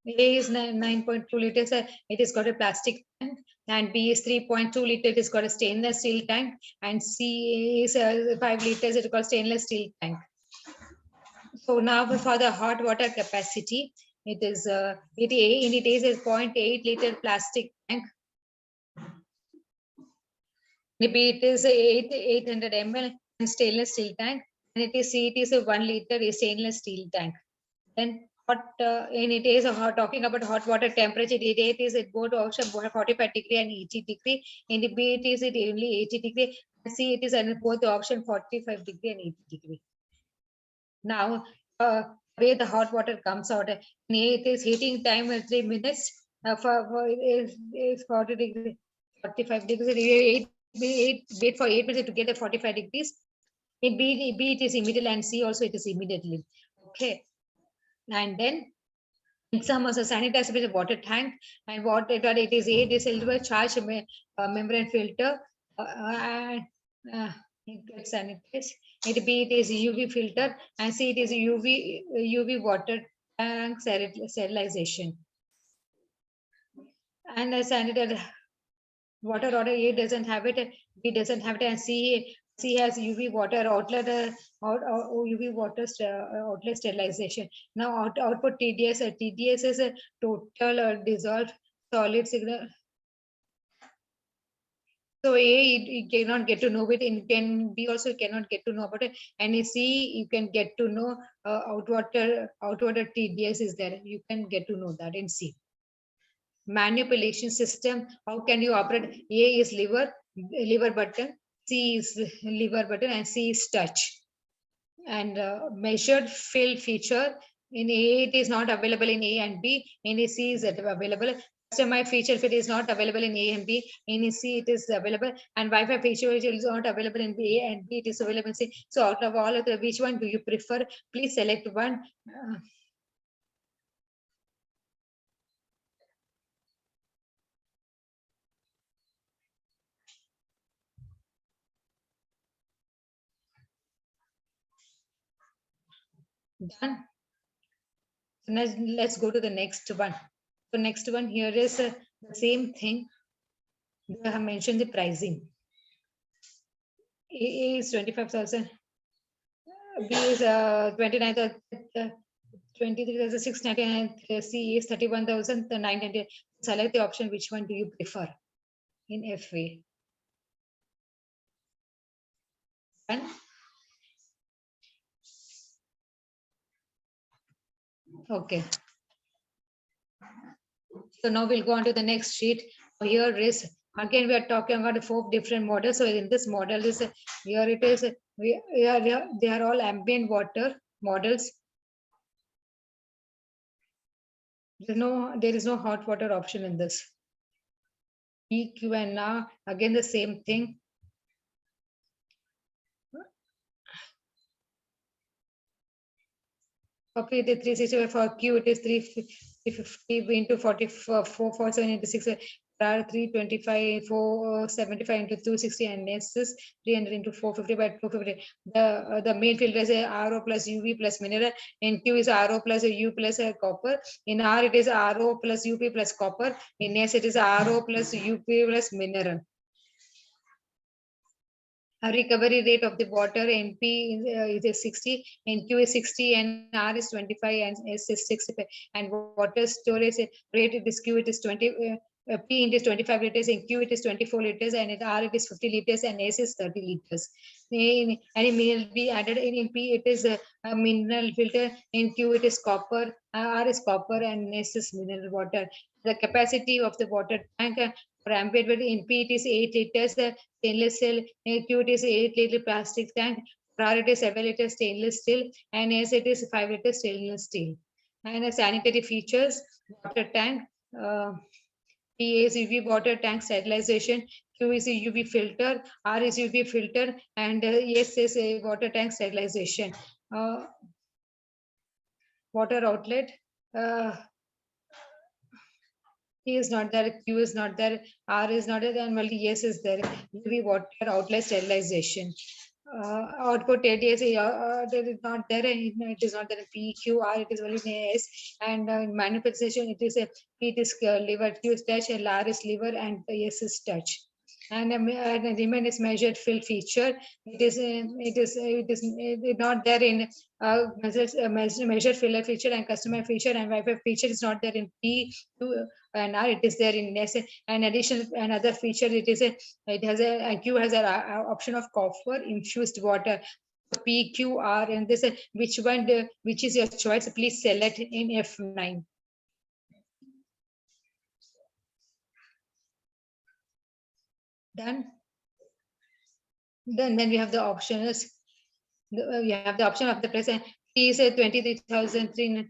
A is 9.2 liters, it has got a plastic tank, and B is 3.2 liters, it has got a stainless steel tank, and C is 5 liters, it got stainless steel tank. So now for the hot water capacity, it is it is a 0.8 liter plastic tank. Maybe it is 800 ml stainless steel tank, and it is a 1 liter stainless steel tank. Then and it is talking about hot water temperature. It is at both option 45 degree and 80 degree. In the B it is at only 80 degree. C it is at both the option 45 degree and 80 degree. Now where the hot water comes out, in A it is heating time 3 minutes. For is 40 degree, 45 degrees. Wait for 8 minutes to get the 45 degrees. In B it is immediately, and C also it is immediately. Okay. And then in some also sanitized with a water tank, and what it is A disilver charged membrane filter, it gets sanitized. B it is UV filter, and C it is UV water tank sterilization. And a sanitized water order A doesn't have it, B doesn't have it, and C has UV water outlet or UV water outlet sterilization. Now output TDS. TDS is a total dissolved solid signal. So A you cannot get to know it, and can B also cannot get to know about it. And C you can get to know outwater TDS is there. You can get to know that in C. Manipulation system, how can you operate? A is lever button, C is lever button, and C is touch. And measured fill feature, in A it is not available in A and B, in C is available. Customize feature, if it is not available in A and B, in C it is available. And Wi-Fi feature is not available in A and B, it is available in C. So out of all of the, which one do you prefer? Please select one. Done. Let's go to the next one. So next one here is the same thing. They have mentioned the pricing. A is 25,000. B is 29,000. 23,699. C is 31,900. Select the option. Which one do you prefer in FA? And okay. So now we'll go on to the next sheet. Here is again we are talking about 4 different models. So in this model is here it is. They are all ambient water models. There is no hot water option in this. EQ and now again the same thing. Okay, the 365 for Q it is 350 into 47 into 6. 325 475 into 260, and S is 300 into 450 by 250. The main filter is RO plus UV plus mineral. In Q is RO plus U plus copper. In R it is RO plus UP plus copper. In S it is RO plus UP plus mineral. A recovery rate of the water NP is 60, NQ is 60, and R is 25, and S is 65. And water storage rate it is Q it is 20. P it is 25 liters, in Q it is 24 liters, and in R it is 50 liters, and S is 30 liters. Any mineral be added in P it is a mineral filter, in Q it is copper, R is copper, and S is mineral water. The capacity of the water tank for ambient water in P it is 8 liters stainless steel, Q it is 8 liter plastic tank, R it is 7 liter stainless steel, and S it is 5 liter stainless steel. And sanitary features, water tank. P is UV water tank sterilization, Q is a UV filter, R is UV filter, and S is a water tank sterilization. Water outlet. P is not there, Q is not there, R is not there, and only S is there. UV water outlet sterilization. Output ADS that is not there, and it is not there in PQR, it is only in AS. And in manifestation, it is a P is liver, Q is touch, and R is liver, and S is touch. And remain is measured fill feature. It is not there in measured filler feature and customer feature, and Wi-Fi feature is not there in P and R. It is there in S. And additional another feature, it has a Q has an option of copper infused water. PQR, and this which is your choice? Please select in F9. Done. Then we have the options. We have the option of the present. P is 23,300.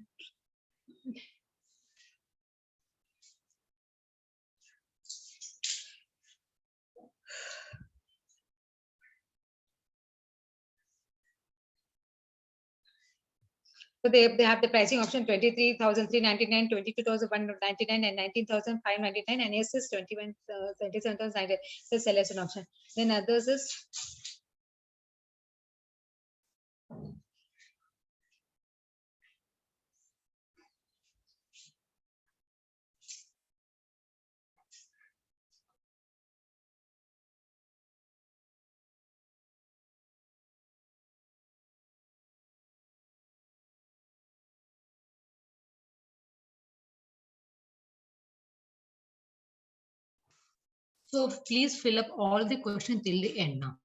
So they have the pricing option 23,399, 22,199, and 19,599, and yes is 27,900. The selection option. Then others is so please fill up all the questions till the end now.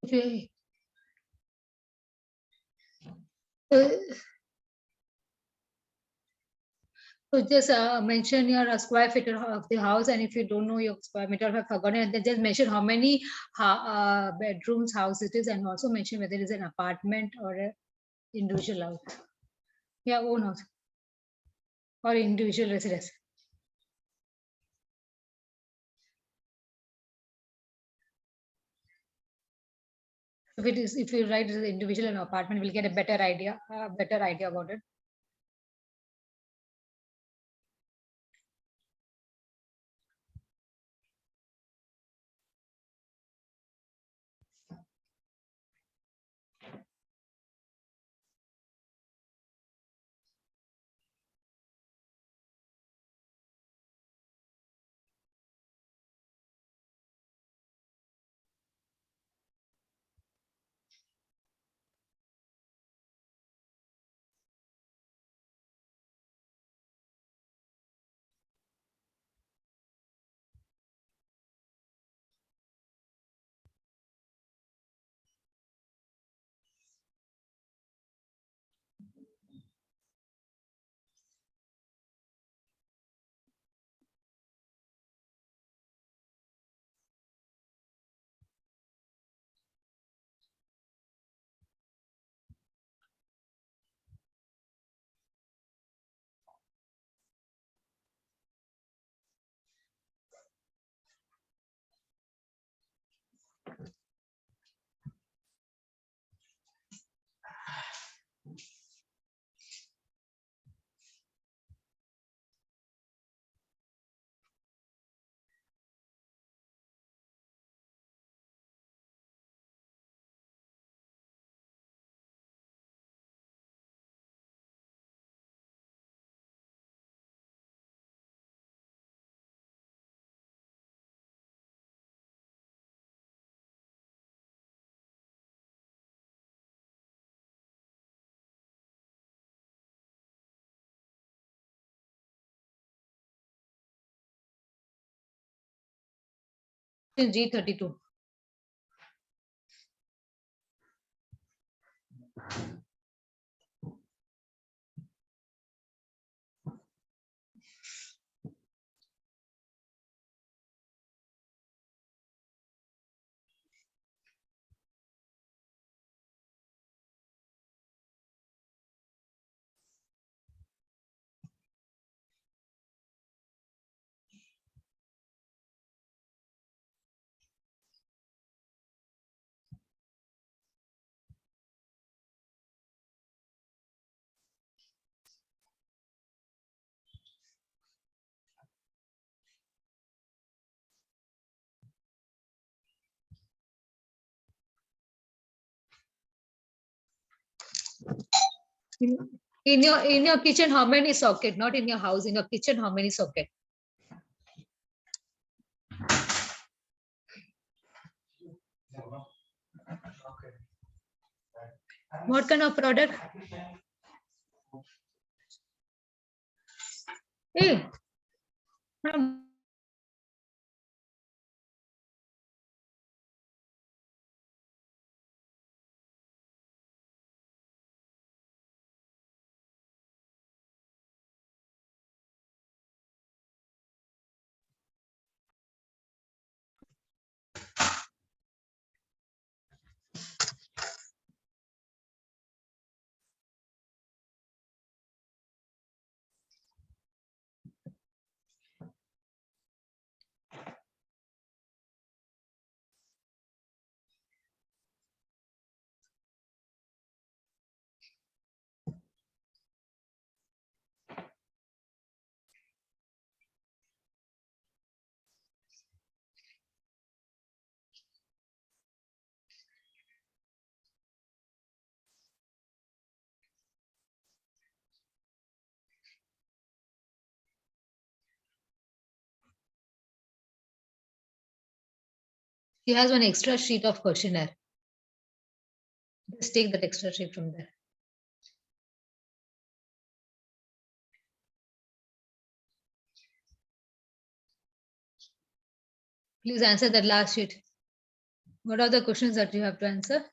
Okay. Uh, So just mention your square feet of the house, and if you don't know your square meter or have forgotten, then just mention how many bedrooms house it is, and also mention whether it is an apartment or a individual house. Yeah, own house or individual residence. If it is, if you write it as individual and apartment, we'll get a better idea about it. G32. In your kitchen, how many socket? Not in your house. In your kitchen, how many socket? What kind of product? Hey, she has one extra sheet of questionnaire. Just take that extra sheet from there. Please answer that last sheet. What are the questions that you have to answer?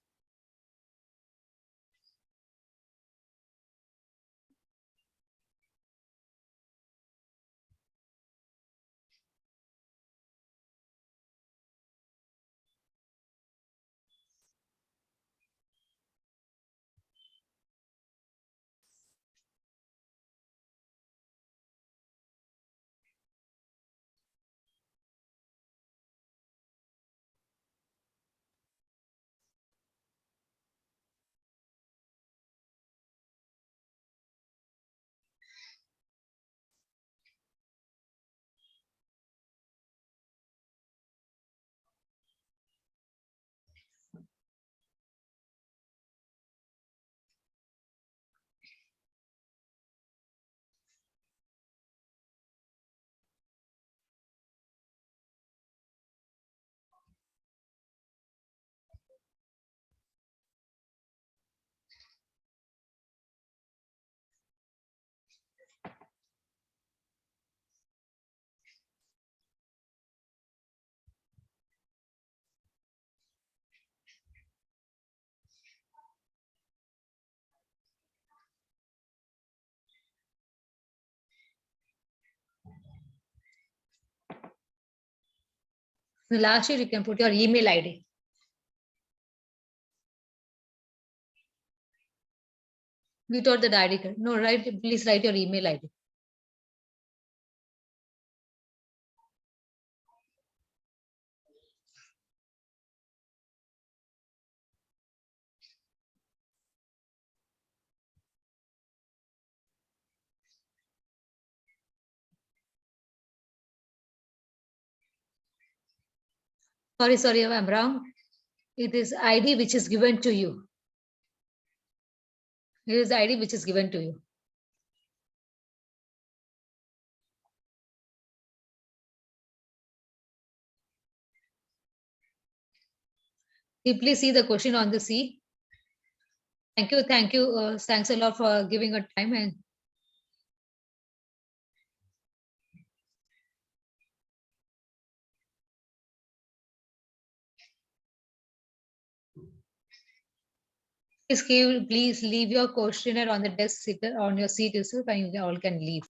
The last year you can put your email ID. Without the ID card. No, right? Please write your email ID. Sorry, I'm wrong. It is ID which is given to you. It is the ID which is given to you. Please see the question on the C. Thank you. Thanks a lot for giving a time. And please leave your questionnaire on the desk on your seat itself, and you all can leave.